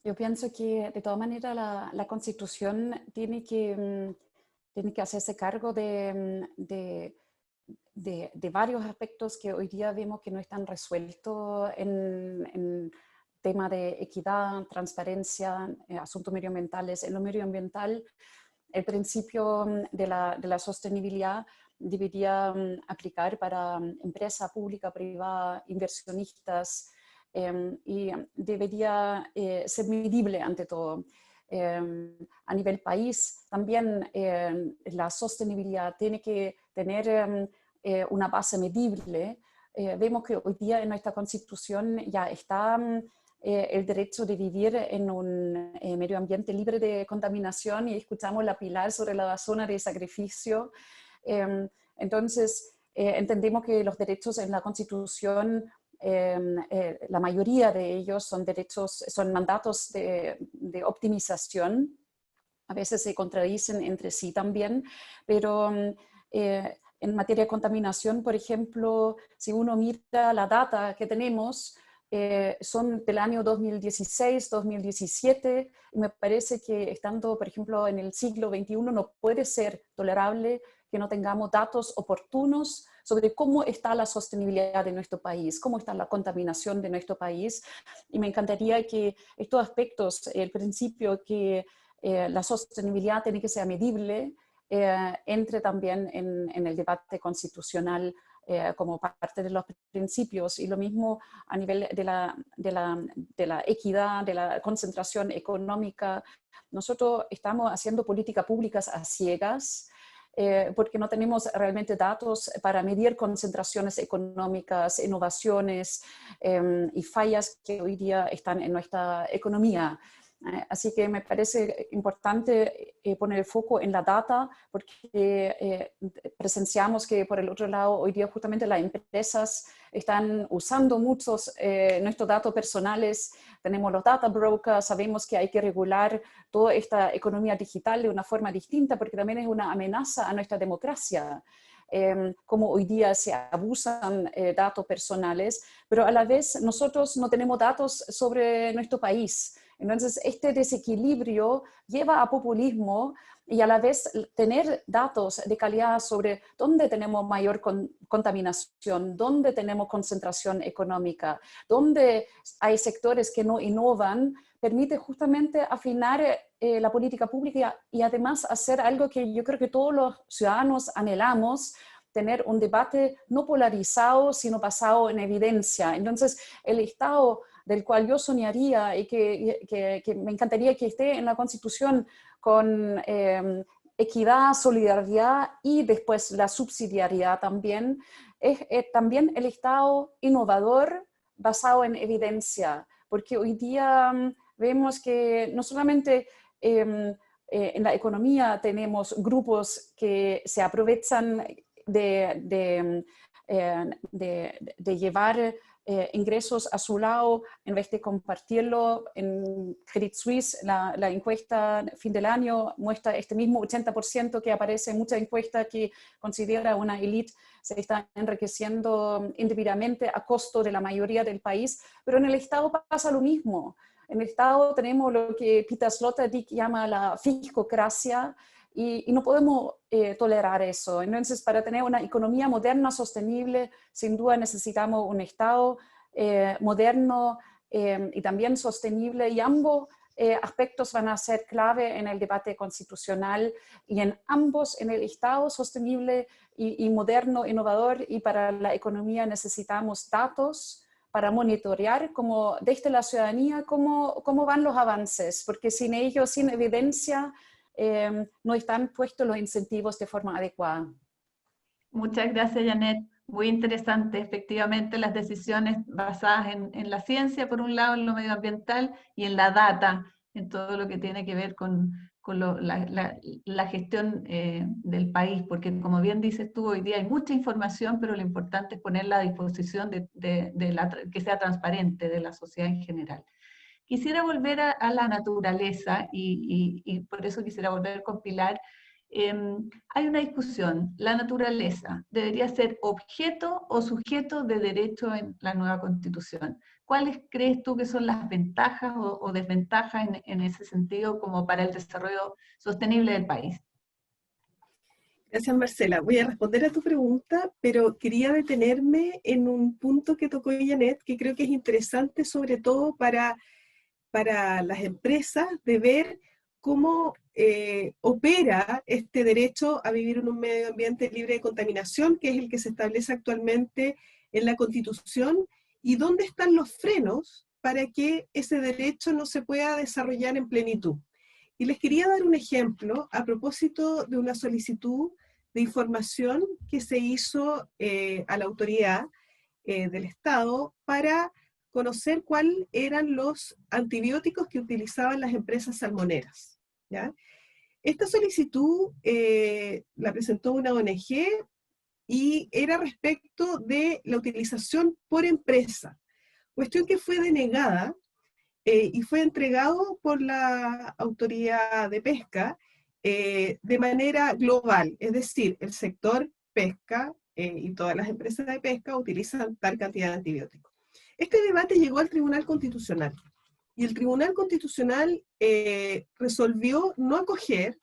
Yo pienso que de todas maneras la Constitución tiene que hacerse cargo de varios aspectos que hoy día vemos que no están resueltos en tema de equidad, transparencia, asuntos medioambientales. En lo medioambiental, el principio de la sostenibilidad debería aplicar para empresa pública, privada, inversionistas, y debería ser medible ante todo. A nivel país, también la sostenibilidad tiene que tener una base medible. Vemos que hoy día en nuestra Constitución ya está el derecho de vivir en un medio ambiente libre de contaminación, y escuchamos la Pilar sobre la zona de sacrificio. Entonces, entendemos que los derechos en la Constitución, la mayoría de ellos son mandatos de optimización. A veces se contradicen entre sí también, pero en materia de contaminación, por ejemplo, si uno mira la data que tenemos, son del año 2016, 2017, y me parece que estando, por ejemplo, en el siglo XXI no puede ser tolerable que no tengamos datos oportunos sobre cómo está la sostenibilidad de nuestro país, cómo está la contaminación de nuestro país. Y me encantaría que estos aspectos, el principio que la sostenibilidad tiene que ser medible, entre también en el debate constitucional como parte de los principios, y lo mismo a nivel de la equidad, de la concentración económica. Nosotros estamos haciendo políticas públicas a ciegas, porque no tenemos realmente datos para medir concentraciones económicas, innovaciones y fallas que hoy día están en nuestra economía. Así que me parece importante poner el foco en la data, porque presenciamos que por el otro lado hoy día justamente las empresas están usando muchos nuestros datos personales. Tenemos los data brokers, sabemos que hay que regular toda esta economía digital de una forma distinta, porque también es una amenaza a nuestra democracia. Como hoy día se abusan datos personales, pero a la vez nosotros no tenemos datos sobre nuestro país. Entonces, este desequilibrio lleva a populismo y a la vez tener datos de calidad sobre dónde tenemos mayor contaminación, dónde tenemos concentración económica, dónde hay sectores que no innovan, permite justamente afinar la política pública y además hacer algo que yo creo que todos los ciudadanos anhelamos, tener un debate no polarizado, sino basado en evidencia. Entonces, el Estado del cual yo soñaría y que me encantaría que esté en la Constitución con equidad, solidaridad y después la subsidiariedad también, es también el Estado innovador basado en evidencia, porque hoy día vemos que no solamente en la economía tenemos grupos que se aprovechan de llevar ingresos a su lado en vez de compartirlo. En Credit Suisse la encuesta fin del año muestra este mismo 80% que aparece en muchas encuestas que considera una élite se está enriqueciendo indebidamente a costo de la mayoría del país, pero en el Estado pasa lo mismo. En el Estado tenemos lo que Peter Sloterdijk llama la fiscocracia, y no podemos tolerar eso. Entonces, para tener una economía moderna, sostenible, sin duda necesitamos un Estado moderno y también sostenible, y ambos aspectos van a ser clave en el debate constitucional, y en ambos, en el Estado sostenible y moderno, innovador, y para la economía necesitamos datos para monitorear como desde la ciudadanía cómo van los avances, porque sin ellos, sin evidencia, no están puestos los incentivos de forma adecuada. Muchas gracias, Janet. Muy interesante, efectivamente, las decisiones basadas en la ciencia, por un lado, en lo medioambiental, y en la data, en todo lo que tiene que ver con la gestión del país, porque como bien dices tú, hoy día hay mucha información, pero lo importante es ponerla a disposición que sea transparente de la sociedad en general. Quisiera volver a la naturaleza y por eso quisiera volver con Pilar. Hay una discusión, ¿la naturaleza debería ser objeto o sujeto de derecho en la nueva Constitución? ¿Cuáles crees tú que son las ventajas o desventajas en ese sentido como para el desarrollo sostenible del país? Gracias, Marcela. Voy a responder a tu pregunta, pero quería detenerme en un punto que tocó Janet, que creo que es interesante, sobre todo para las empresas, de ver cómo opera este derecho a vivir en un medio ambiente libre de contaminación, que es el que se establece actualmente en la Constitución, y dónde están los frenos para que ese derecho no se pueda desarrollar en plenitud. Y les quería dar un ejemplo a propósito de una solicitud de información que se hizo a la autoridad del Estado para conocer cuáles eran los antibióticos que utilizaban las empresas salmoneras, ¿ya? Esta solicitud la presentó una ONG y era respecto de la utilización por empresa, cuestión que fue denegada y fue entregado por la autoridad de pesca de manera global, es decir, el sector pesca y todas las empresas de pesca utilizan tal cantidad de antibióticos. Este debate llegó al Tribunal Constitucional, y el Tribunal Constitucional resolvió no acoger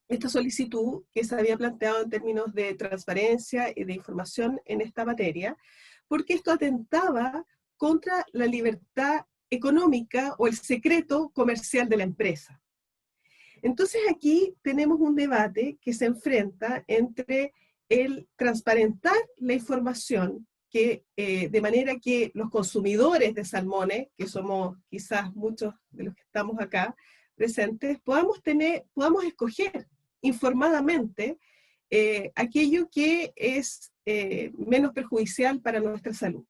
esta solicitud que se había planteado en términos de transparencia y de información en esta materia, porque esto atentaba contra la libertad económica o el secreto comercial de la empresa. Entonces aquí tenemos un debate que se enfrenta entre el transparentar la información, que, de manera que los consumidores de salmones, que somos quizás muchos de los que estamos acá presentes, podamos escoger informadamente aquello que es menos perjudicial para nuestra salud.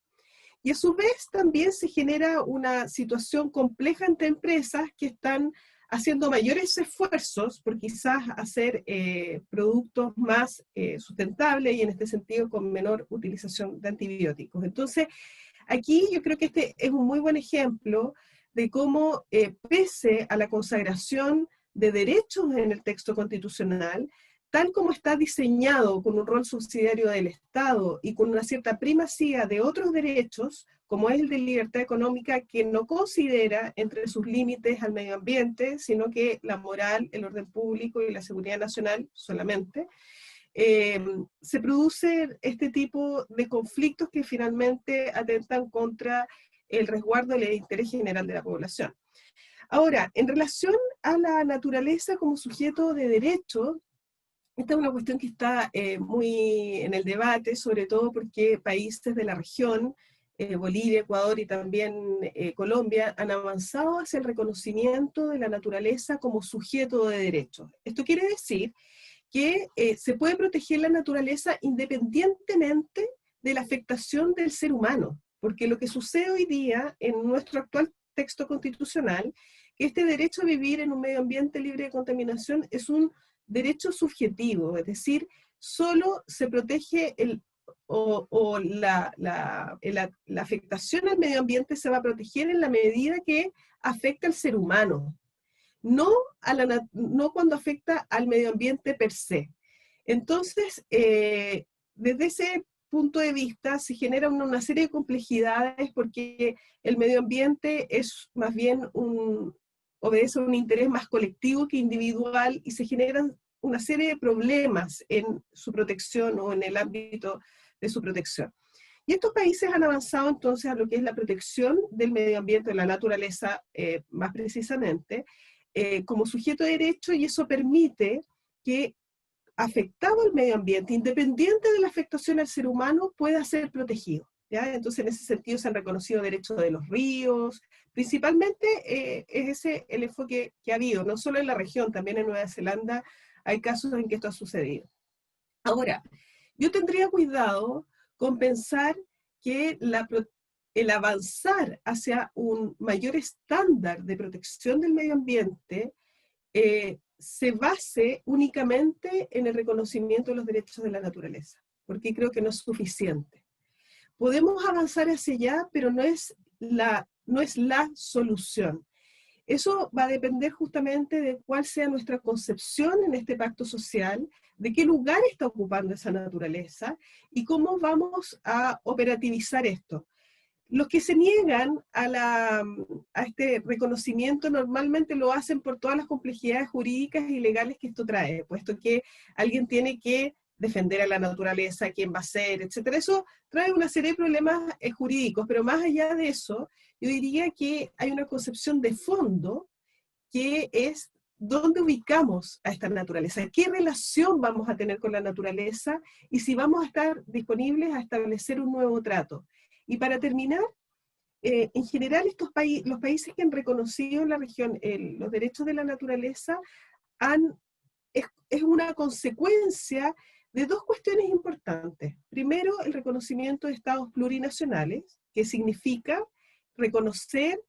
Y a su vez también se genera una situación compleja entre empresas que están haciendo mayores esfuerzos por quizás hacer productos más sustentables y en este sentido con menor utilización de antibióticos. Entonces, aquí yo creo que este es un muy buen ejemplo de cómo, pese a la consagración de derechos en el texto constitucional, tal como está diseñado con un rol subsidiario del Estado y con una cierta primacía de otros derechos, como es el de libertad económica, que no considera entre sus límites al medio ambiente, sino que la moral, el orden público y la seguridad nacional solamente, se produce este tipo de conflictos que finalmente atentan contra el resguardo del interés general de la población. Ahora, en relación a la naturaleza como sujeto de derecho, esta es una cuestión que está muy en el debate, sobre todo porque países de la región, Bolivia, Ecuador y también Colombia, han avanzado hacia el reconocimiento de la naturaleza como sujeto de derecho. Esto quiere decir que se puede proteger la naturaleza independientemente de la afectación del ser humano, porque lo que sucede hoy día en nuestro actual texto constitucional, que este derecho a vivir en un medio ambiente libre de contaminación es un derecho subjetivo, es decir, solo se protege la afectación al medio ambiente se va a proteger en la medida que afecta al ser humano, no cuando afecta al medio ambiente per se. Entonces, desde ese punto de vista se generan una serie de complejidades porque el medio ambiente es más bien obedece a un interés más colectivo que individual y se generan una serie de problemas en su protección o en el ámbito de su protección. Y estos países han avanzado entonces a lo que es la protección del medio ambiente, de la naturaleza más precisamente, como sujeto de derecho, y eso permite que afectado al medio ambiente, independiente de la afectación al ser humano, pueda ser protegido, ¿ya? Entonces en ese sentido se han reconocido derechos de los ríos, principalmente es ese el enfoque que ha habido, no solo en la región, también en Nueva Zelanda hay casos en que esto ha sucedido. Ahora, yo tendría cuidado con pensar que el avanzar hacia un mayor estándar de protección del medio ambiente se base únicamente en el reconocimiento de los derechos de la naturaleza, porque creo que no es suficiente. Podemos avanzar hacia allá, pero no es la solución. Eso va a depender justamente de cuál sea nuestra concepción en este pacto social, de qué lugar está ocupando esa naturaleza y cómo vamos a operativizar esto. Los que se niegan a este reconocimiento normalmente lo hacen por todas las complejidades jurídicas y legales que esto trae, puesto que alguien tiene que defender a la naturaleza, quién va a ser, etc. Eso trae una serie de problemas jurídicos, pero más allá de eso, yo diría que hay una concepción de fondo que es dónde ubicamos a esta naturaleza, qué relación vamos a tener con la naturaleza y si vamos a estar disponibles a establecer un nuevo trato. Y para terminar, en general los países que han reconocido en la región los derechos de la naturaleza es una consecuencia de dos cuestiones importantes. Primero, el reconocimiento de estados plurinacionales, que significa reconocer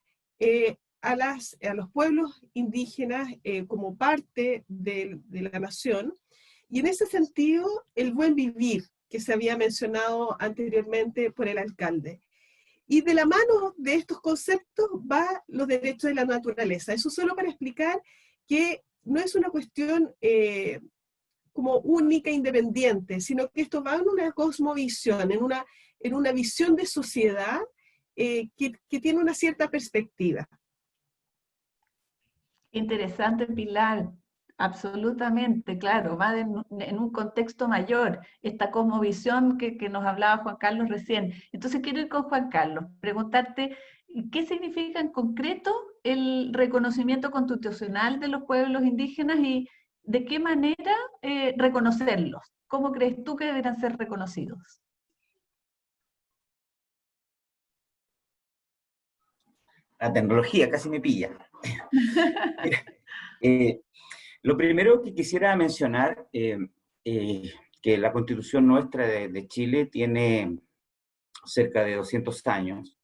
a los pueblos indígenas como parte de la nación, y en ese sentido el buen vivir, que se había mencionado anteriormente por el alcalde. Y de la mano de estos conceptos va los derechos de la naturaleza. Eso solo para explicar que no es una cuestión como única e independiente, sino que esto va en una cosmovisión, en una visión de sociedad que tiene una cierta perspectiva. Interesante, Pilar. Absolutamente, claro, va en un contexto mayor, esta cosmovisión que nos hablaba Juan Carlos recién. Entonces quiero ir con Juan Carlos, preguntarte, ¿qué significa en concreto el reconocimiento constitucional de los pueblos indígenas y de qué manera reconocerlos? ¿Cómo crees tú que deberán ser reconocidos? La tecnología casi me pilla. Mira, lo primero que quisiera mencionar, que la Constitución nuestra de Chile tiene cerca de 200 años,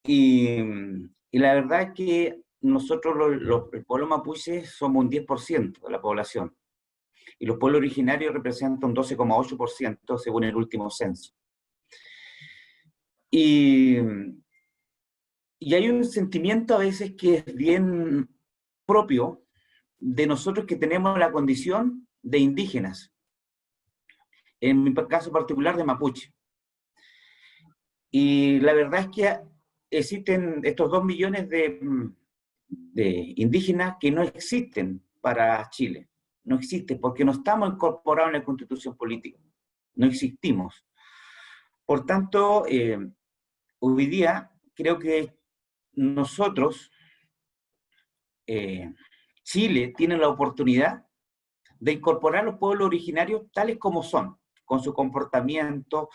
y la verdad es que nosotros el pueblo mapuche somos un 10% de la población, y los pueblos originarios representan un 12,8% según el último censo. Y hay un sentimiento a veces que es bien propio de nosotros que tenemos la condición de indígenas, en mi caso particular de mapuche. Y la verdad es que existen estos 2 millones de indígenas que no existen para Chile. No existen porque no estamos incorporados en la constitución política. No existimos. Por tanto, hoy día creo que nosotros, Chile, tiene la oportunidad de incorporar a los pueblos originarios tales como son, con su comportamiento,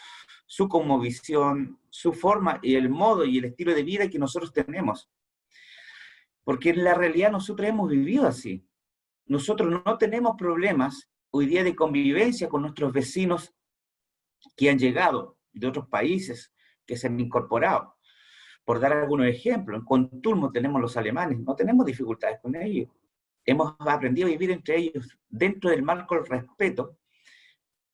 su cosmovisión, su forma y el modo y el estilo de vida que nosotros tenemos. Porque en la realidad nosotros hemos vivido así. Nosotros no tenemos problemas hoy día de convivencia con nuestros vecinos que han llegado de otros países, que se han incorporado. Por dar algunos ejemplos, en Contulmo tenemos los alemanes, no tenemos dificultades con ellos. Hemos aprendido a vivir entre ellos dentro del marco del respeto.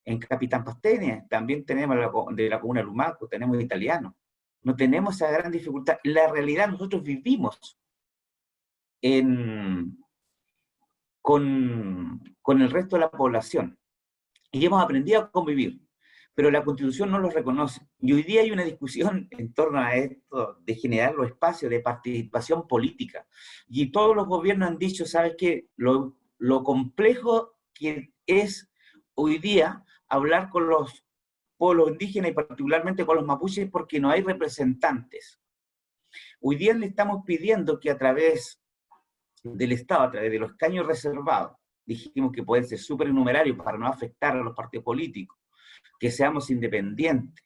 En Capitán Pastene también tenemos de la comuna Lumaco, tenemos italianos. No tenemos esa gran dificultad. En la realidad nosotros vivimos con el resto de la población y hemos aprendido a convivir, pero la Constitución no los reconoce. Y hoy día hay una discusión en torno a esto de generar los espacios de participación política. Y todos los gobiernos han dicho, ¿sabes qué? Lo complejo que es hoy día hablar con los pueblos indígenas y particularmente con los mapuches porque no hay representantes. Hoy día le estamos pidiendo que a través del Estado, a través de los escaños reservados, dijimos que pueden ser supernumerarios para no afectar a los partidos políticos, que seamos independientes,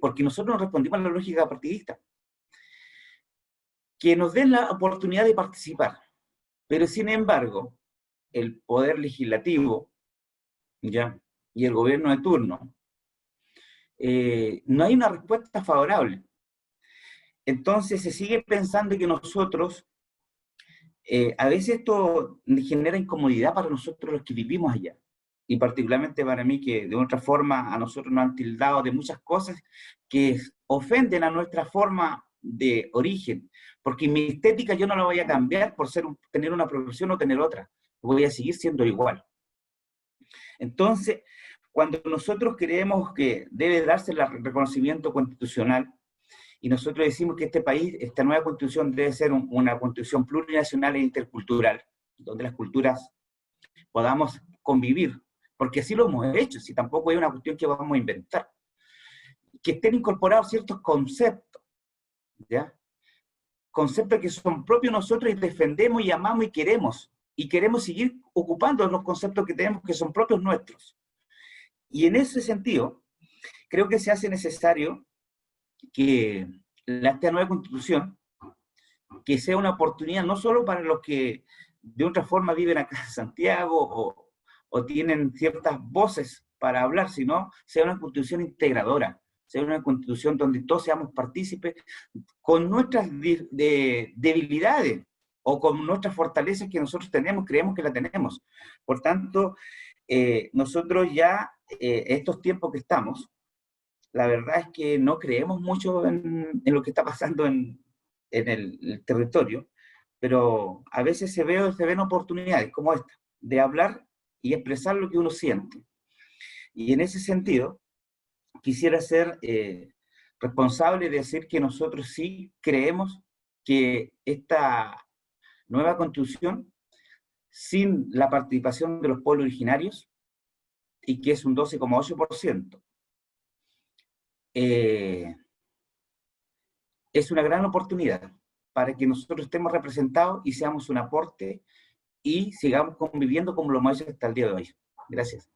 porque nosotros no respondimos a la lógica partidista, que nos den la oportunidad de participar, pero sin embargo, el poder legislativo, ¿ya? Y el gobierno de turno, no hay una respuesta favorable. Entonces se sigue pensando que nosotros, a veces esto genera incomodidad para nosotros los que vivimos allá, y particularmente para mí que de otra forma a nosotros nos han tildado de muchas cosas que ofenden a nuestra forma de origen, porque mi estética yo no la voy a cambiar por tener una profesión o tener otra, voy a seguir siendo igual. Entonces, cuando nosotros creemos que debe darse el reconocimiento constitucional, y nosotros decimos que este país, esta nueva constitución debe ser una constitución plurinacional e intercultural, donde las culturas podamos convivir, porque así lo hemos hecho, si tampoco es una cuestión que vamos a inventar. Que estén incorporados ciertos conceptos, ¿ya? Conceptos que son propios nosotros y defendemos y amamos y queremos seguir ocupando los conceptos que tenemos que son propios nuestros. Y en ese sentido, creo que se hace necesario que esta nueva constitución, que sea una oportunidad no solo para los que de otra forma viven acá en Santiago o tienen ciertas voces para hablar, sino sea una constitución integradora, sea una constitución donde todos seamos partícipes con nuestras debilidades o con nuestras fortalezas que nosotros tenemos, creemos que la tenemos. Por tanto, nosotros ya, estos tiempos que estamos, la verdad es que no creemos mucho en lo que está pasando en el territorio, pero a veces se ven oportunidades como esta, de hablar y expresar lo que uno siente. Y en ese sentido, quisiera ser responsable de decir que nosotros sí creemos que esta nueva constitución, sin la participación de los pueblos originarios, y que es un 12,8%, es una gran oportunidad para que nosotros estemos representados y seamos un aporte y sigamos conviviendo como lo hemos hecho hasta el día de hoy. Gracias.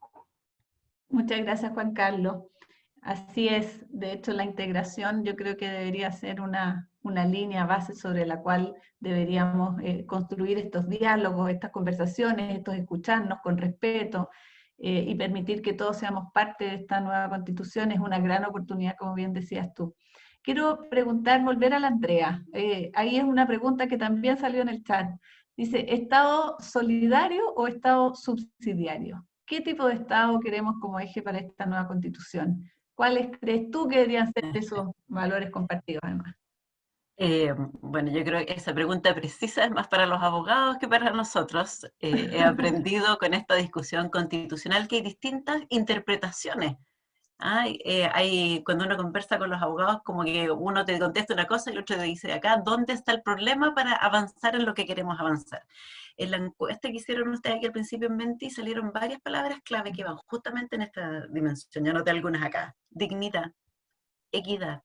Muchas gracias, Juan Carlos. Así es, de hecho la integración yo creo que debería ser una línea base sobre la cual deberíamos construir estos diálogos, estas conversaciones, estos escucharnos con respeto y permitir que todos seamos parte de esta nueva constitución. Es una gran oportunidad, como bien decías tú. Quiero volver a la Andrea. Ahí es una pregunta que también salió en el chat. Dice, ¿Estado solidario o Estado subsidiario? ¿Qué tipo de Estado queremos como eje para esta nueva constitución? ¿Cuáles crees tú que deberían ser esos valores compartidos además? Bueno, yo creo que esa pregunta precisa es más para los abogados que para nosotros. He aprendido con esta discusión constitucional que hay distintas interpretaciones. Cuando uno conversa con los abogados, como que uno te contesta una cosa y el otro te dice, acá, ¿dónde está el problema para avanzar en lo que queremos avanzar? En la encuesta que hicieron ustedes aquí al principio en Menti salieron varias palabras clave que van justamente en esta dimensión. Yo anoté algunas acá. Dignidad, equidad,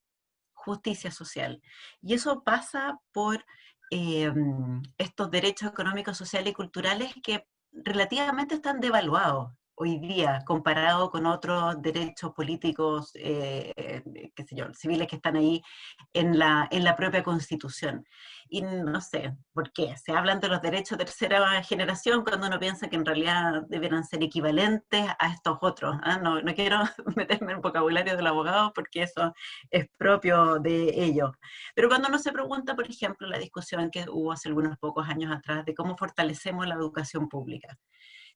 justicia social. Y eso pasa por estos derechos económicos, sociales y culturales que relativamente están devaluados hoy día comparado con otros derechos políticos, qué sé yo, civiles que están ahí en la propia Constitución. Y no sé por qué. Se hablan de los derechos de tercera generación cuando uno piensa que en realidad debieran ser equivalentes a estos otros. No quiero meterme en el vocabulario del abogado porque eso es propio de ellos. Pero cuando uno se pregunta, por ejemplo, la discusión que hubo hace algunos pocos años atrás de cómo fortalecemos la educación pública.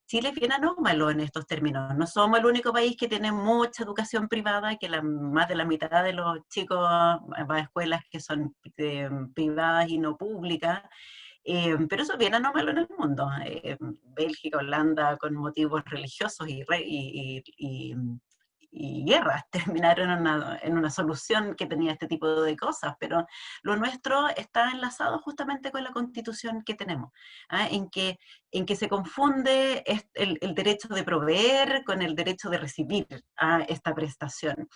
Chile es bien anómalo en estos términos. No somos el único país que tiene mucha educación privada, que más de la mitad de los chicos va a escuelas que son privadas y no públicas. Pero eso es bien anómalo en el mundo. Bélgica, Holanda, con motivos religiosos y guerras, terminaron en una solución que tenía este tipo de cosas, pero lo nuestro está enlazado justamente con la Constitución que tenemos, en que se confunde el derecho de proveer con el derecho de recibir esta prestación.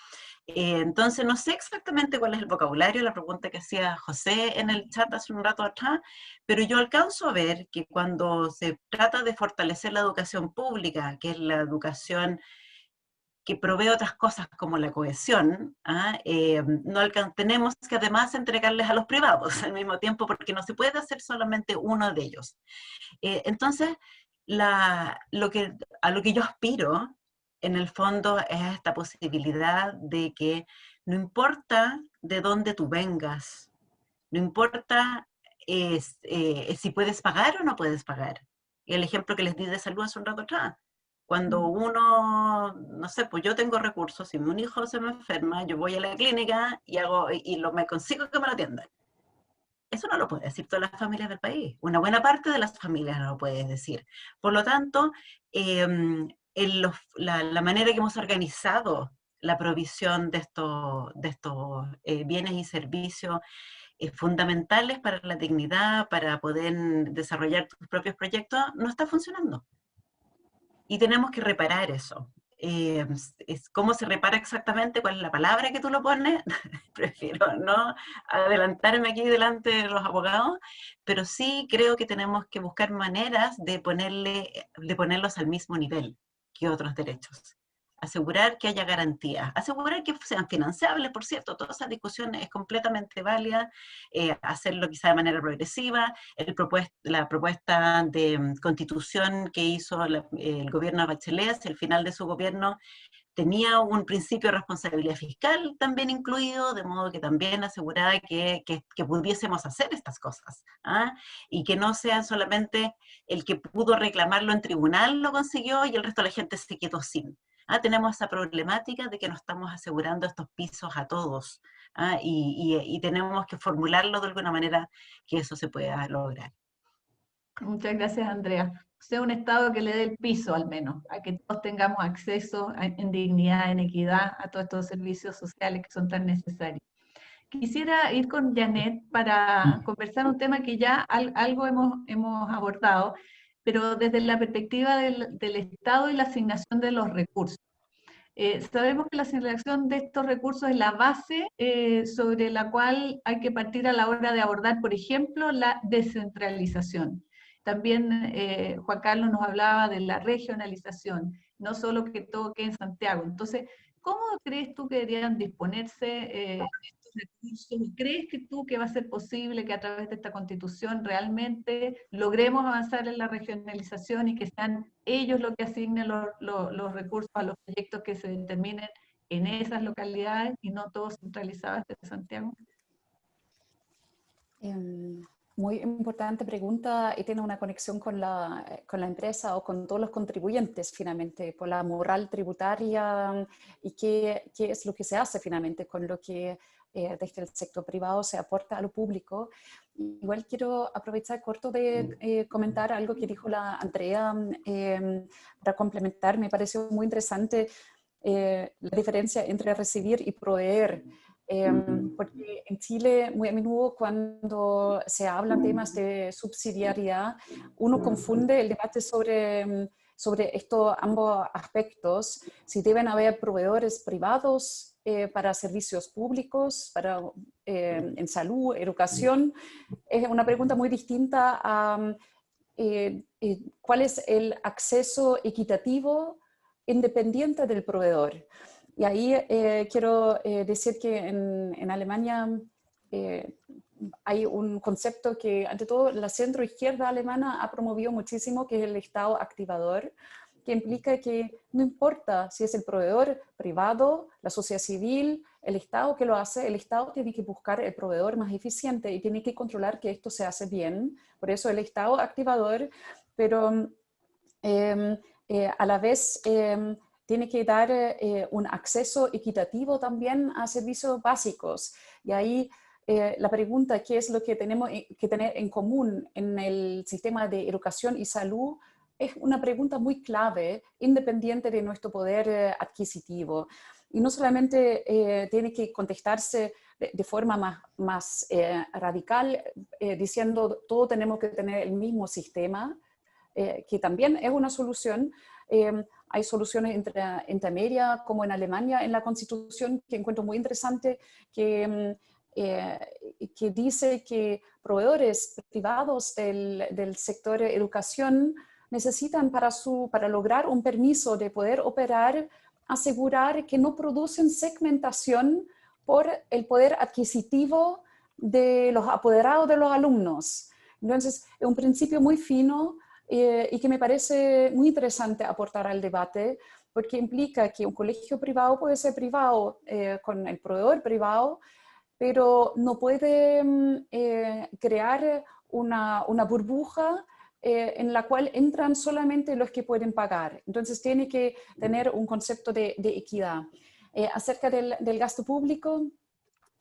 Entonces, no sé exactamente cuál es el vocabulario, la pregunta que hacía José en el chat hace un rato atrás, pero yo alcanzo a ver que cuando se trata de fortalecer la educación pública, que es la educación que provee otras cosas como la cohesión, tenemos que además entregarles a los privados al mismo tiempo, porque no se puede hacer solamente uno de ellos. Entonces, a lo que yo aspiro, en el fondo, es esta posibilidad de que no importa de dónde tú vengas, no importa si puedes pagar o no puedes pagar. Y el ejemplo que les di de salud hace un rato atrás. Cuando uno, no sé, pues yo tengo recursos, si un hijo se me enferma, yo voy a la clínica me consigo que me lo atiendan. Eso no lo puede decir todas las familias del país. Una buena parte de las familias no lo puede decir. Por lo tanto, la manera que hemos organizado la provisión de estos bienes y servicios fundamentales para la dignidad, para poder desarrollar tus propios proyectos, no está funcionando. Y tenemos que reparar eso. ¿Cómo se repara exactamente? ¿Cuál es la palabra que tú lo pones? Prefiero no adelantarme aquí delante de los abogados, pero sí creo que tenemos que buscar maneras de ponerlos al mismo nivel que otros derechos. Asegurar que haya garantías, asegurar que sean financiables, por cierto, toda esa discusión es completamente válida, hacerlo quizá de manera progresiva, la propuesta de constitución que hizo el gobierno de Bachelet hacia el final de su gobierno, tenía un principio de responsabilidad fiscal también incluido, de modo que también aseguraba que pudiésemos hacer estas cosas, y que no sea solamente el que pudo reclamarlo en tribunal lo consiguió y el resto de la gente se quedó sin. Tenemos esa problemática de que no estamos asegurando estos pisos a todos, y tenemos que formularlo de alguna manera que eso se pueda lograr. Muchas gracias, Andrea. Sea un Estado que le dé el piso al menos, a que todos tengamos acceso en dignidad, en equidad, a todos estos servicios sociales que son tan necesarios. Quisiera ir con Janet para conversar un tema que ya algo hemos abordado, pero desde la perspectiva del Estado y la asignación de los recursos. Sabemos que la asignación de estos recursos es la base sobre la cual hay que partir a la hora de abordar, por ejemplo, la descentralización. También Juan Carlos nos hablaba de la regionalización, no solo que todo quede en Santiago. Entonces, ¿cómo crees tú que deberían disponerse estos recursos? ¿Crees que va a ser posible que a través de esta constitución realmente logremos avanzar en la regionalización y que sean ellos los que asignen los recursos a los proyectos que se determinen en esas localidades y no todos centralizados desde Santiago? Muy importante pregunta y tiene una conexión con la empresa o con todos los contribuyentes finalmente, por la moral tributaria y qué es lo que se hace finalmente con lo que desde el sector privado se aporta a lo público. Igual quiero aprovechar corto de comentar algo que dijo la Andrea para complementar. Me pareció muy interesante la diferencia entre recibir y proveer. Porque en Chile muy a menudo cuando se hablan temas de subsidiariedad, uno confunde el debate sobre estos ambos aspectos, si deben haber proveedores privados para servicios públicos, en salud, educación. Es una pregunta muy distinta a cuál es el acceso equitativo independiente del proveedor. Y ahí quiero decir que en Alemania hay un concepto que, ante todo, la centro-izquierda alemana ha promovido muchísimo, que es el Estado activador, que implica que no importa si es el proveedor privado, la sociedad civil, el Estado que lo hace, el Estado tiene que buscar el proveedor más eficiente y tiene que controlar que esto se hace bien. Por eso el Estado activador, pero a la vez tiene que dar un acceso equitativo también a servicios básicos. Y ahí la pregunta, ¿qué es lo que tenemos que tener en común en el sistema de educación y salud? Es una pregunta muy clave, independiente de nuestro poder adquisitivo. Y no solamente tiene que contestarse de forma más radical, diciendo todos tenemos que tener el mismo sistema, que también es una solución. Hay soluciones intermedias, como en Alemania, en la Constitución, que encuentro muy interesante, que dice que proveedores privados del sector de educación necesitan para lograr un permiso de poder operar, asegurar que no producen segmentación por el poder adquisitivo de los apoderados de los alumnos. Entonces, es un principio muy fino y que me parece muy interesante aportar al debate, porque implica que un colegio privado puede ser privado con el proveedor privado, pero no puede crear una burbuja en la cual entran solamente los que pueden pagar. Entonces tiene que tener un concepto de equidad. Acerca del gasto público,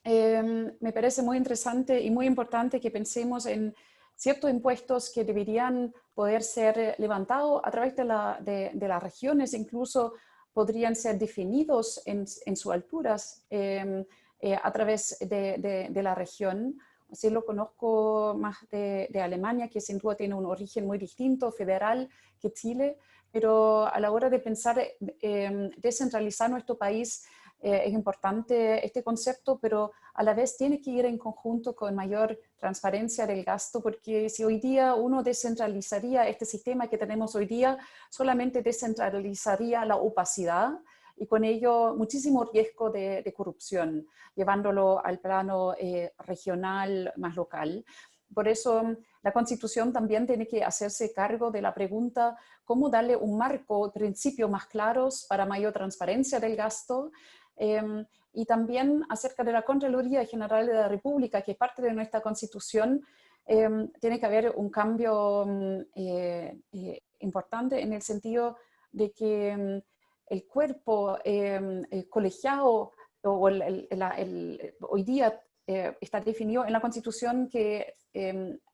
me parece muy interesante y muy importante que pensemos en ciertos impuestos que deberían poder ser levantados a través de las regiones, incluso podrían ser definidos en sus alturas a través de la región. Así lo conozco más de Alemania, que sin duda tiene un origen muy distinto, federal, que Chile, pero a la hora de pensar descentralizar nuestro país, es importante este concepto, pero a la vez tiene que ir en conjunto con mayor transparencia del gasto, porque si hoy día uno descentralizaría este sistema que tenemos hoy día, solamente descentralizaría la opacidad y con ello muchísimo riesgo de corrupción, llevándolo al plano regional más local. Por eso la Constitución también tiene que hacerse cargo de la pregunta cómo darle un marco, principios más claros para mayor transparencia del gasto, y también acerca de la Contraloría General de la República, que es parte de nuestra Constitución. Tiene que haber un cambio importante en el sentido de que el cuerpo colegiado, hoy día está definido en la Constitución que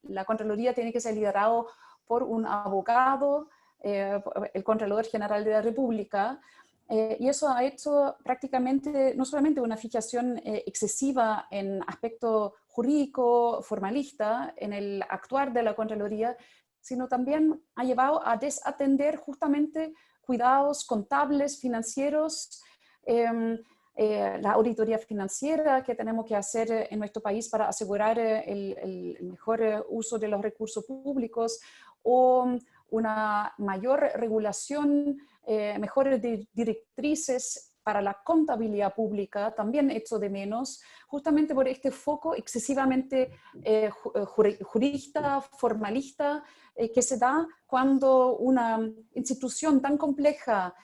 la Contraloría tiene que ser liderado por un abogado, el Contralor General de la República, y eso ha hecho prácticamente no solamente una fijación excesiva en aspecto jurídico, formalista, en el actuar de la Contraloría, sino también ha llevado a desatender justamente cuidados contables, financieros, la auditoría financiera que tenemos que hacer en nuestro país para asegurar el mejor uso de los recursos públicos, o una mayor regulación, mejores directrices para la contabilidad pública, también hecho de menos, justamente por este foco excesivamente jurista, formalista, que se da cuando una institución tan compleja,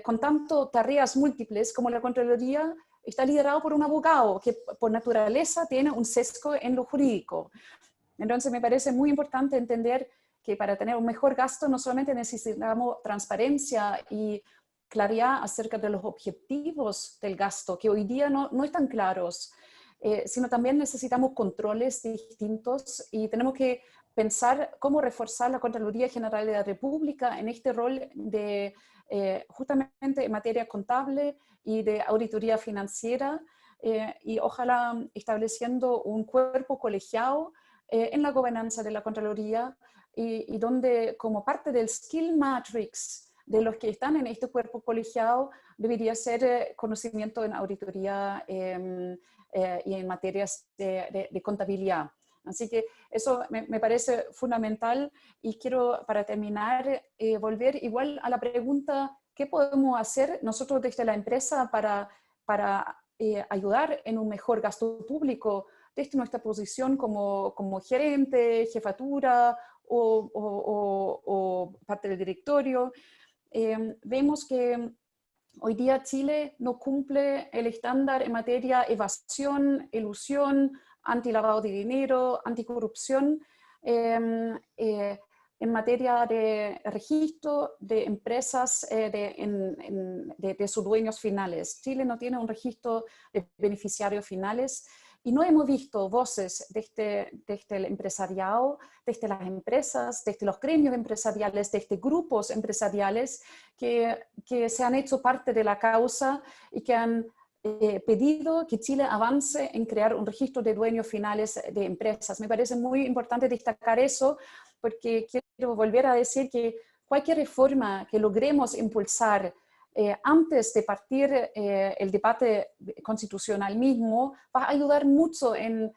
con tantas tareas múltiples como la Contraloría, está liderado por un abogado que por naturaleza tiene un sesgo en lo jurídico. Entonces me parece muy importante entender que para tener un mejor gasto no solamente necesitamos transparencia y claridad acerca de los objetivos del gasto, que hoy día no están claros. sino también necesitamos controles distintos y tenemos que pensar cómo reforzar la Contraloría General de la República en este rol de justamente en materia contable y de auditoría financiera, y ojalá estableciendo un cuerpo colegiado en la gobernanza de la Contraloría y donde como parte del skill matrix de los que están en este cuerpo colegiado debería ser conocimiento en auditoría y en materias de contabilidad. Así que eso me parece fundamental y quiero, para terminar, volver igual a la pregunta, ¿qué podemos hacer nosotros desde la empresa para ayudar en un mejor gasto público desde nuestra posición como gerente, jefatura o parte del directorio? Vemos que hoy día Chile no cumple el estándar en materia evasión, elusión, antilavado de dinero, anticorrupción, en materia de registro de empresas de sus dueños finales. Chile no tiene un registro de beneficiarios finales y no hemos visto voces desde el empresariado, desde las empresas, desde los gremios empresariales, desde grupos empresariales que se han hecho parte de la causa y que han pedido que Chile avance en crear un registro de dueños finales de empresas. Me parece muy importante destacar eso, porque quiero volver a decir que cualquier reforma que logremos impulsar antes de partir el debate constitucional mismo, va a ayudar mucho en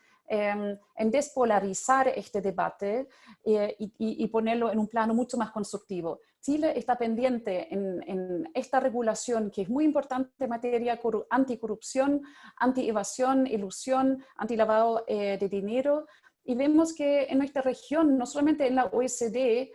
despolarizar este debate y ponerlo en un plano mucho más constructivo. Chile está pendiente en esta regulación que es muy importante en materia anticorrupción, antievasión, ilusión, antilavado de dinero, y vemos que en nuestra región, no solamente en la OECD,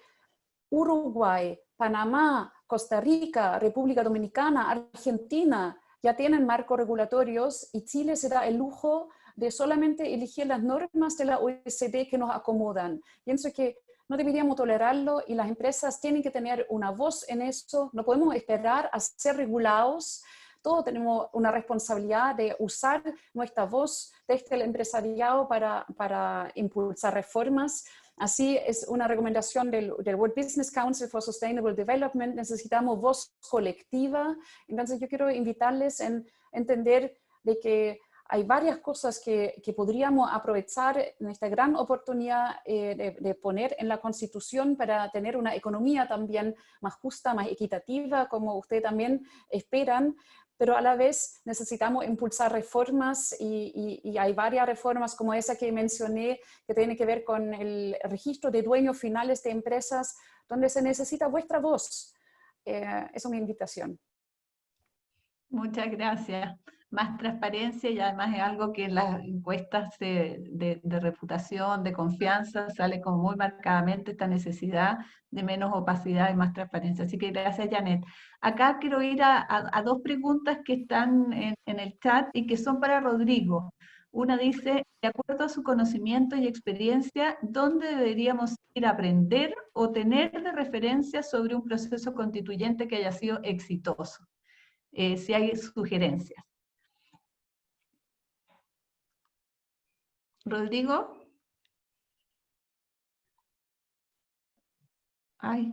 Uruguay, Panamá, Costa Rica, República Dominicana, Argentina, ya tienen marcos regulatorios y Chile se da el lujo de solamente elegir las normas de la OECD que nos acomodan. Pienso que no deberíamos tolerarlo y las empresas tienen que tener una voz en eso. No podemos esperar a ser regulados. Todos tenemos una responsabilidad de usar nuestra voz desde el empresariado para impulsar reformas. Así es una recomendación del World Business Council for Sustainable Development. Necesitamos voz colectiva. Entonces yo quiero invitarles a entender de que hay varias cosas que podríamos aprovechar en esta gran oportunidad de poner en la Constitución para tener una economía también más justa, más equitativa, como ustedes también esperan, pero a la vez necesitamos impulsar reformas y hay varias reformas como esa que mencioné que tiene que ver con el registro de dueños finales de empresas, donde se necesita vuestra voz. Esa es mi invitación. Muchas gracias. Más transparencia y además es algo que en las encuestas de reputación, de confianza, sale como muy marcadamente esta necesidad de menos opacidad y más transparencia. Así que gracias, Janet. Acá quiero ir a dos preguntas que están en el chat y que son para Rodrigo. Una dice, de acuerdo a su conocimiento y experiencia, ¿dónde deberíamos ir a aprender o tener de referencia sobre un proceso constituyente que haya sido exitoso? Si hay sugerencias. Rodrigo. Ay.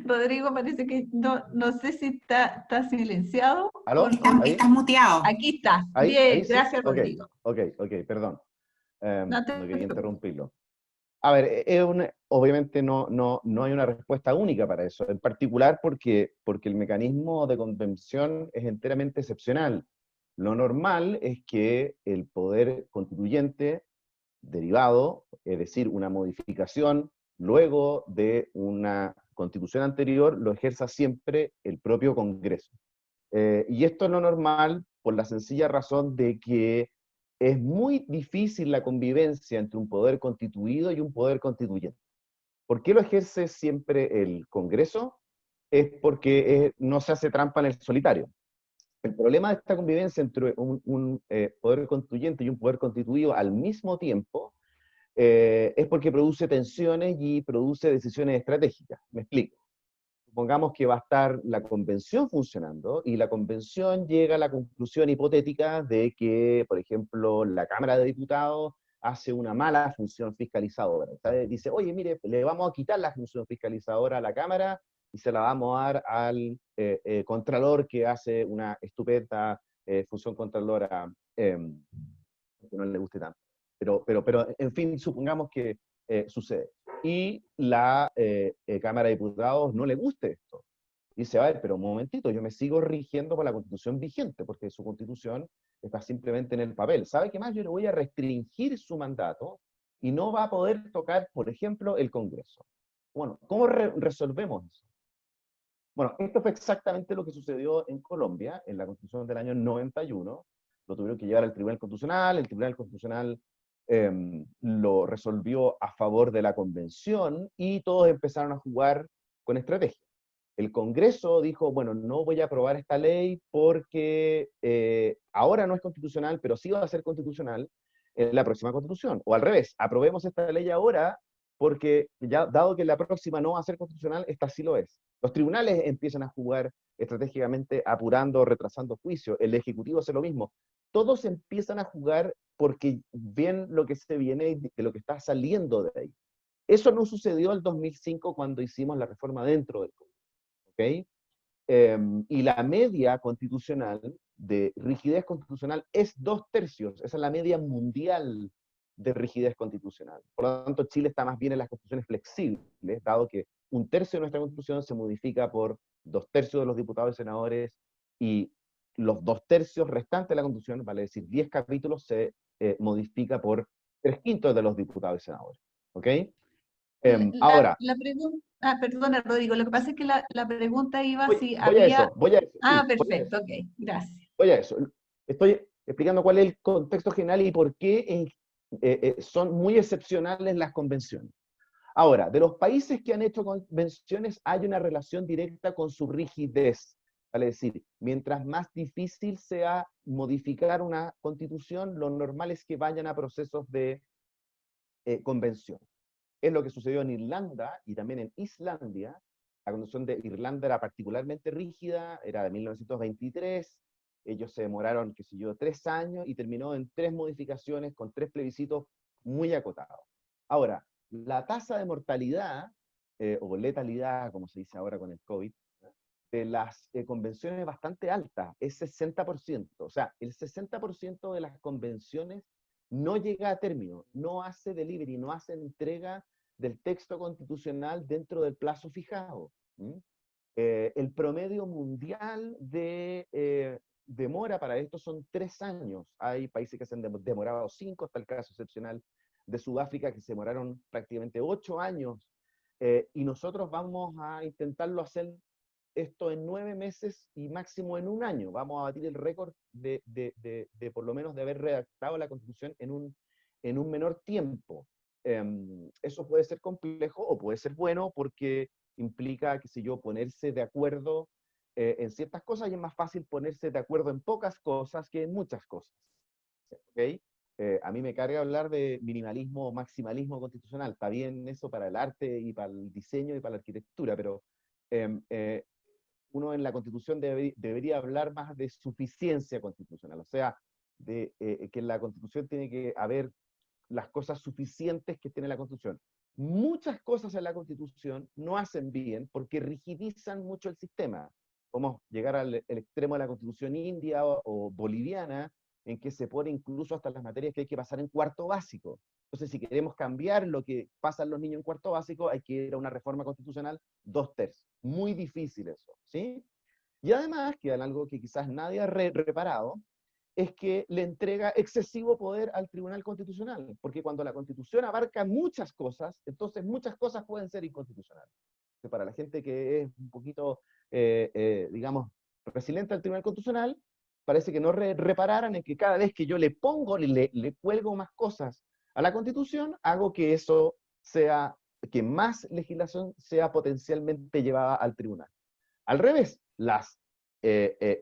Rodrigo parece que no sé si está silenciado. ¿Aló? Estás muteado. Aquí está. Ahí, Bien, ahí sí. gracias, Ok, Rodrigo. ok, perdón. No te No quería preocupes. interrumpirlo. A ver, obviamente no hay una respuesta única para eso, en particular porque el mecanismo de convención es enteramente excepcional. Lo normal es que el poder constituyente derivado, es decir, una modificación luego de una constitución anterior, lo ejerza siempre el propio Congreso. Y esto es lo normal por la sencilla razón de que es muy difícil la convivencia entre un poder constituido y un poder constituyente. ¿Por qué lo ejerce siempre el Congreso? Es porque no se hace trampa en el solitario. El problema de esta convivencia entre un poder constituyente y un poder constituido al mismo tiempo es porque produce tensiones y produce decisiones estratégicas. Me explico. supongamos que va a estar la convención funcionando, y la convención llega a la conclusión hipotética de que, por ejemplo, la Cámara de Diputados hace una mala función fiscalizadora. ¿Sabe? Dice, oye, mire, le vamos a quitar la función fiscalizadora a la Cámara y se la vamos a dar al Contralor, que hace una estupenda función contralora, que no le guste tanto. Pero en fin, supongamos que sucede. Y la Cámara de Diputados no le guste esto. Dice, a ver, pero un momentito, yo me sigo rigiendo por la Constitución vigente, porque su Constitución está simplemente en el papel. ¿Sabe qué más? Yo le voy a restringir su mandato y no va a poder tocar, por ejemplo, el Congreso. Bueno, ¿cómo resolvemos eso? Bueno, esto fue exactamente lo que sucedió en Colombia, en la Constitución del año 91. Lo tuvieron que llevar al Tribunal Constitucional, el Tribunal Constitucional lo resolvió a favor de la Convención, y todos empezaron a jugar con estrategia. El Congreso dijo, bueno, no voy a aprobar esta ley porque ahora no es constitucional, pero sí va a ser constitucional en la próxima Constitución. O al revés, aprobemos esta ley ahora porque ya dado que la próxima no va a ser constitucional, esta sí lo es. Los tribunales empiezan a jugar estratégicamente, apurando, retrasando juicios. El Ejecutivo hace lo mismo. Todos empiezan a jugar porque ven lo que se viene y de lo que está saliendo de ahí. Eso no sucedió en el 2005 cuando hicimos la reforma dentro del Congreso. ¿Okay? Y la media constitucional, de rigidez constitucional, es 2/3. Esa es la media mundial de rigidez constitucional. Por lo tanto, Chile está más bien en las constituciones flexibles, dado que 1/3 de nuestra constitución se modifica por 2/3 de los diputados y senadores, y los 2/3 restantes de la constitución, vale decir 10 capítulos, se modifica por 3/5 de los diputados y senadores. ¿Ok? Ahora... Perdona, Rodrigo, lo que pasa es que la pregunta iba si voy había... voy a eso. Ah, Sí, perfecto, ok, gracias. voy a eso. Estoy explicando cuál es el contexto general y por qué son muy excepcionales las convenciones. Ahora, de los países que han hecho convenciones, hay una relación directa con su rigidez. Vale decir, mientras más difícil sea modificar una constitución, lo normal es que vayan a procesos de convención. Es lo que sucedió en Irlanda y también en Islandia. La constitución de Irlanda era particularmente rígida, era de 1923, ellos se demoraron, qué sé yo, 3 años, y terminó en 3 modificaciones con 3 plebiscitos muy acotados. Ahora, la tasa de mortalidad, o letalidad, como se dice ahora con el COVID, de las convenciones es bastante alta, es 60%. O sea, el 60% de las convenciones no llega a término, no hace delivery, no hace entrega del texto constitucional dentro del plazo fijado. El promedio mundial de demora para esto son 3 años. Hay países que se han demorado 5, hasta el caso excepcional de Sudáfrica, que se demoraron prácticamente 8 años. Y nosotros vamos a intentarlo hacer esto en 9 meses y máximo en 1 año. Vamos a batir el récord de por lo menos de haber redactado la Constitución en un menor tiempo. Eso puede ser complejo o puede ser bueno porque implica, qué sé yo, ponerse de acuerdo en ciertas cosas, y es más fácil ponerse de acuerdo en pocas cosas que en muchas cosas. ¿Okay? A mí me carga hablar de minimalismo o maximalismo constitucional. Está bien eso para el arte y para el diseño y para la arquitectura, pero uno en la Constitución debería hablar más de suficiencia constitucional, o sea, de que en la Constitución tiene que haber las cosas suficientes que tiene la Constitución. Muchas cosas en la Constitución no hacen bien porque rigidizan mucho el sistema. Podemos llegar al extremo de la Constitución india o boliviana, en que se pone incluso hasta las materias que hay que pasar en cuarto básico. Entonces, si queremos cambiar lo que pasan los niños en cuarto básico, hay que ir a una reforma constitucional 2/3. Muy difícil eso, ¿sí? Y además, queda algo que quizás nadie ha reparado, es que le entrega excesivo poder al Tribunal Constitucional, porque cuando la Constitución abarca muchas cosas, entonces muchas cosas pueden ser inconstitucionales. Para la gente que es un poquito, digamos, resiliente al Tribunal Constitucional, parece que no repararan en que cada vez que yo le pongo, le cuelgo más cosas a la Constitución, hago que eso sea, que más legislación sea potencialmente llevada al tribunal. Al revés, las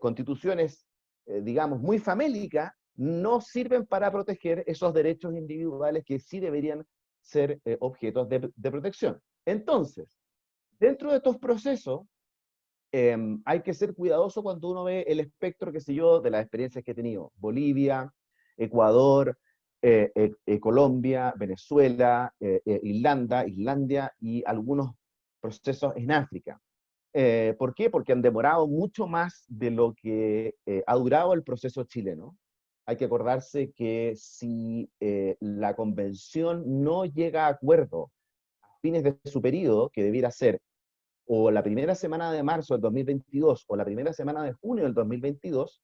constituciones, digamos, muy famélicas, no sirven para proteger esos derechos individuales que sí deberían ser objetos de protección. Entonces, dentro de estos procesos, hay que ser cuidadoso cuando uno ve el espectro, qué sé yo, de las experiencias que he tenido. Bolivia, Ecuador, Colombia, Venezuela, Islandia y algunos procesos en África. ¿Por qué? Porque han demorado mucho más de lo que ha durado el proceso chileno. Hay que acordarse que si la convención no llega a acuerdo a fines de su periodo, que debiera ser o la primera semana de marzo del 2022 o la primera semana de junio del 2022,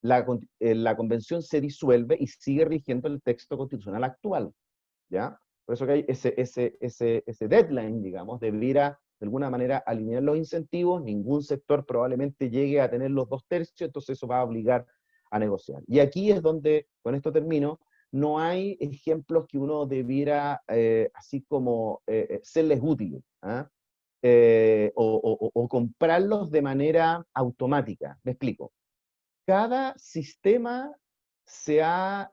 la convención se disuelve y sigue rigiendo el texto constitucional actual, ¿ya? Por eso que hay ese deadline, digamos, debiera de alguna manera alinear los incentivos, ningún sector probablemente llegue a tener los 2/3, entonces eso va a obligar a negociar. Y aquí es donde, con esto termino, no hay ejemplos que uno debiera, así como, serles útiles, ¿ah? O comprarlos de manera automática. Me explico. Cada sistema se ha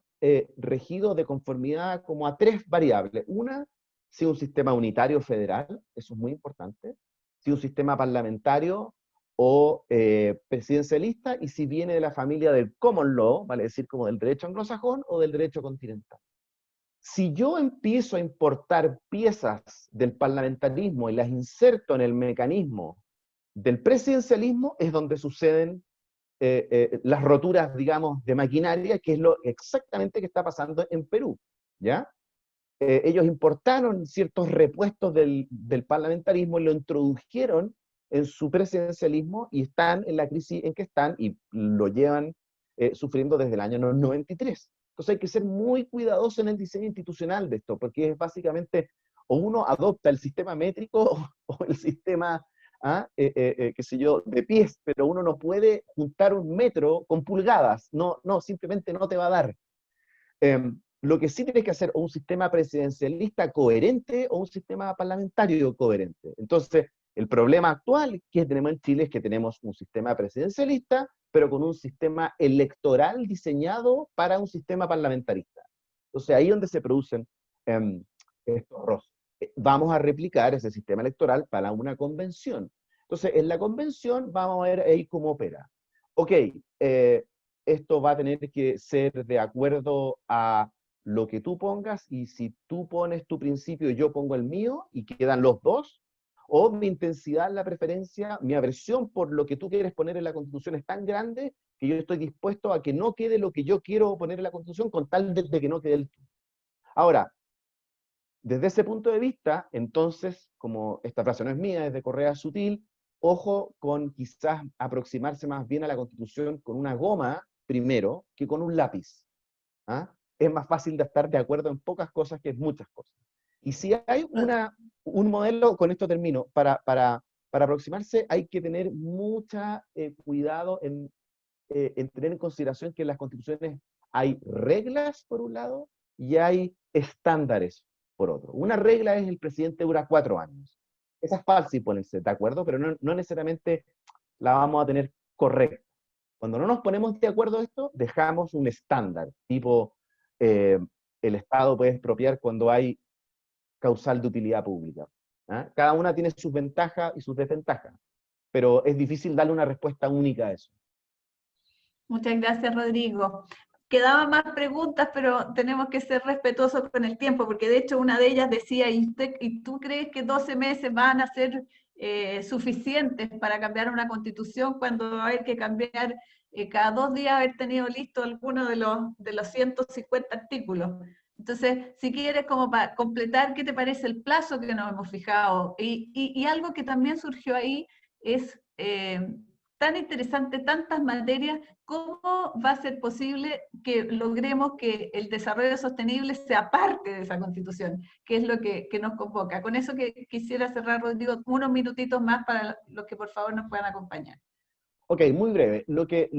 regido de conformidad como a 3 variables. Una, si un sistema unitario federal, eso es muy importante, si un sistema parlamentario o presidencialista, y si viene de la familia del common law, vale decir como del derecho anglosajón o del derecho continental. Si yo empiezo a importar piezas del parlamentarismo y las inserto en el mecanismo del presidencialismo, es donde suceden las roturas, digamos, de maquinaria, que es lo exactamente que está pasando en Perú, ¿ya? Ellos importaron ciertos repuestos del parlamentarismo y lo introdujeron en su presidencialismo y están en la crisis en que están y lo llevan sufriendo desde el año 93. Entonces hay que ser muy cuidadoso en el diseño institucional de esto, porque es básicamente, o uno adopta el sistema métrico o el sistema, qué sé yo, de pies, pero uno no puede juntar un metro con pulgadas, no, simplemente no te va a dar. Lo que sí tienes que hacer, o un sistema presidencialista coherente o un sistema parlamentario coherente. Entonces, el problema actual que tenemos en Chile es que tenemos un sistema presidencialista, pero con un sistema electoral diseñado para un sistema parlamentarista. Entonces, ahí es donde se producen estos roces. Vamos a replicar ese sistema electoral para una convención. Entonces, en la convención vamos a ver ahí cómo opera. Ok, esto va a tener que ser de acuerdo a lo que tú pongas, y si tú pones tu principio y yo pongo el mío, y quedan los dos, o mi intensidad, la preferencia, mi aversión por lo que tú quieres poner en la Constitución es tan grande que yo estoy dispuesto a que no quede lo que yo quiero poner en la Constitución con tal de que no quede el tuyo. Ahora, desde ese punto de vista, entonces, como esta frase no es mía, es de Correa Sutil, ojo con quizás aproximarse más bien a la Constitución con una goma primero que con un lápiz. ¿Ah? Es más fácil de estar de acuerdo en pocas cosas que en muchas cosas. Y si hay un modelo, con esto termino, para aproximarse hay que tener mucho cuidado en tener en consideración que en las constituciones hay reglas por un lado y hay estándares por otro. Una regla es el presidente dura 4 años. Esa es fácil ponerse de acuerdo, pero no necesariamente la vamos a tener correcta. Cuando no nos ponemos de acuerdo en esto, dejamos un estándar, tipo el Estado puede expropiar cuando hay causal de utilidad pública. ¿Ah? Cada una tiene sus ventajas y sus desventajas, pero es difícil darle una respuesta única a eso. Muchas gracias, Rodrigo. Quedaban más preguntas, pero tenemos que ser respetuosos con el tiempo, porque de hecho una de ellas decía, ¿y tú crees que 12 meses van a ser suficientes para cambiar una constitución cuando hay que cambiar cada 2 días haber tenido listo alguno de los 150 artículos? Entonces, si quieres, como para completar, ¿qué te parece el plazo que nos hemos fijado? Y algo que también surgió ahí es tan interesante, tantas materias, ¿cómo va a ser posible que logremos que el desarrollo sostenible sea parte de esa constitución? Que es lo que nos convoca. Con eso que quisiera cerrar, Rodrigo, unos minutitos más para los que por favor nos puedan acompañar. Ok, muy breve. Lo que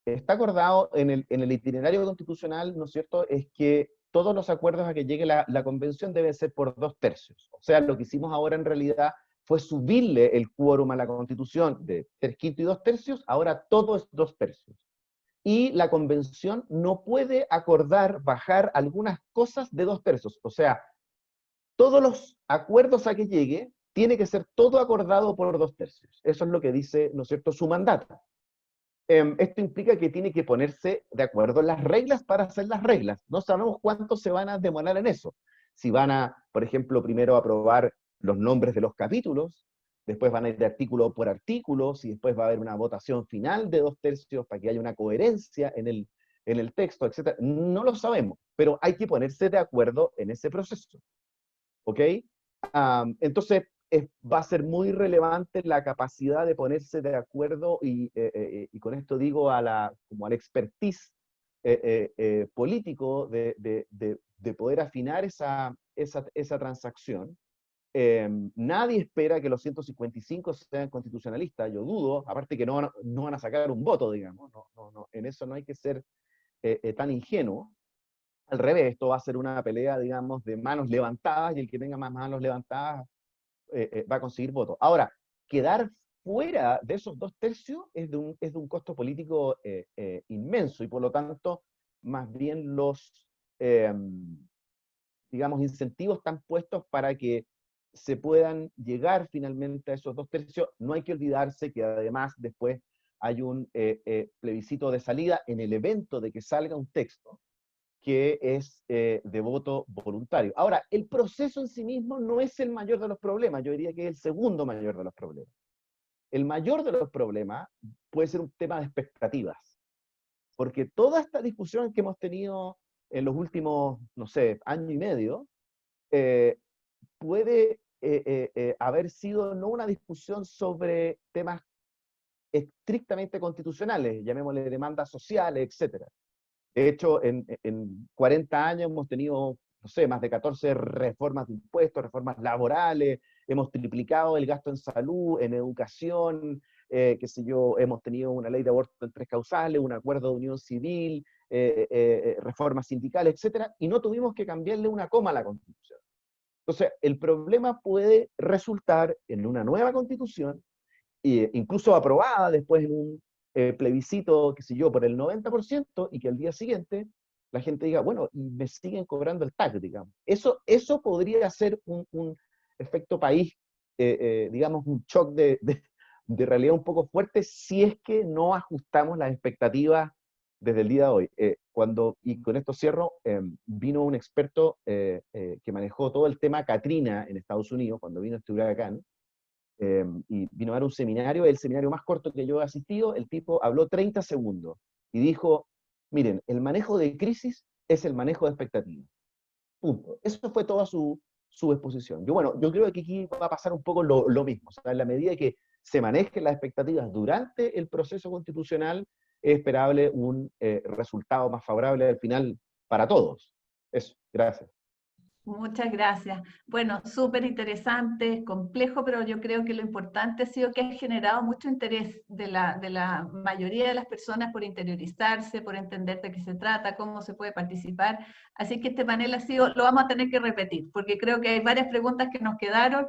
está acordado en el itinerario constitucional, ¿no es cierto?, es que todos los acuerdos a que llegue la convención deben ser por 2/3. O sea, lo que hicimos ahora en realidad fue subirle el quórum a la Constitución de 3/5 y 2/3, ahora todo es 2/3. Y la convención no puede acordar bajar algunas cosas de 2/3. O sea, todos los acuerdos a que llegue tiene que ser todo acordado por 2/3. Eso es lo que dice, ¿no es cierto?, su mandato. Esto implica que tiene que ponerse de acuerdo en las reglas para hacer las reglas. No sabemos cuánto se van a demorar en eso. Si van a, por ejemplo, primero aprobar los nombres de los capítulos, después van a ir de artículo por artículo, si después va a haber una votación final de 2/3 para que haya una coherencia en el texto, etc. No lo sabemos, pero hay que ponerse de acuerdo en ese proceso. ¿Ok? Entonces, va a ser muy relevante la capacidad de ponerse de acuerdo y con esto digo como al expertise político de poder afinar esa transacción. Nadie espera que los 155 sean constitucionalistas, yo dudo, aparte que no van a sacar un voto, digamos, en eso no hay que ser tan ingenuo. Al revés, esto va a ser una pelea, digamos, de manos levantadas, y el que tenga más manos levantadas va a conseguir votos. Ahora, quedar fuera de esos 2/3 es de un costo político inmenso, y por lo tanto, más bien los, digamos, incentivos están puestos para que se puedan llegar finalmente a esos 2/3. No hay que olvidarse que además después hay un plebiscito de salida en el evento de que salga un texto, que es de voto voluntario. Ahora, el proceso en sí mismo no es el mayor de los problemas, yo diría que es el segundo mayor de los problemas. El mayor de los problemas puede ser un tema de expectativas, porque toda esta discusión que hemos tenido en los últimos, no sé, año y medio, puede haber sido no una discusión sobre temas estrictamente constitucionales, llamémosle demandas sociales, etc. De hecho, en 40 años hemos tenido, no sé, más de 14 reformas de impuestos, reformas laborales, hemos triplicado el gasto en salud, en educación, qué sé yo, hemos tenido una ley de aborto en 3 causales, un acuerdo de unión civil, reformas sindicales, etc., y no tuvimos que cambiarle una coma a la Constitución. Entonces, el problema puede resultar en una nueva Constitución, incluso aprobada después en un plebiscito, qué sé yo, por el 90%, y que al día siguiente la gente diga, bueno, y me siguen cobrando el TAC, digamos. Eso podría ser un efecto país, digamos, un shock de realidad un poco fuerte, si es que no ajustamos las expectativas desde el día de hoy. Y con esto cierro, vino un experto que manejó todo el tema Katrina en Estados Unidos, cuando vino este huracán, y vino a dar un seminario, el seminario más corto que yo he asistido. El tipo habló 30 segundos y dijo, miren, el manejo de crisis es el manejo de expectativas. Punto. Eso fue toda su exposición. Yo creo que aquí va a pasar un poco lo mismo. O sea, en la medida que se manejen las expectativas durante el proceso constitucional, es esperable un resultado más favorable al final para todos. Eso, gracias. Muchas gracias. Bueno, súper interesante, complejo, pero yo creo que lo importante ha sido que ha generado mucho interés de la mayoría de las personas por interiorizarse, por entender de qué se trata, cómo se puede participar. Así que este panel lo vamos a tener que repetir, porque creo que hay varias preguntas que nos quedaron.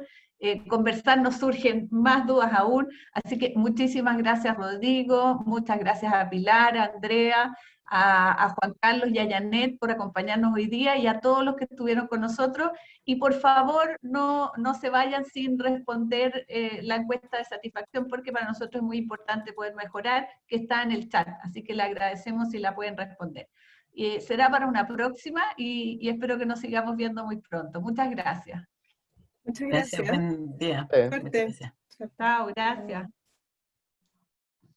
Conversar nos surgen más dudas aún. Así que muchísimas gracias, Rodrigo, muchas gracias a Pilar, a Andrea, a Juan Carlos y a Janet por acompañarnos hoy día, y a todos los que estuvieron con nosotros. Y por favor, no se vayan sin responder la encuesta de satisfacción, porque para nosotros es muy importante poder mejorar, que está en el chat. Así que le agradecemos si la pueden responder. Será para una próxima, y espero que nos sigamos viendo muy pronto. Muchas gracias. Muchas Gracias, gracias. buen día. Suerte. Muchas gracias. Chao, gracias.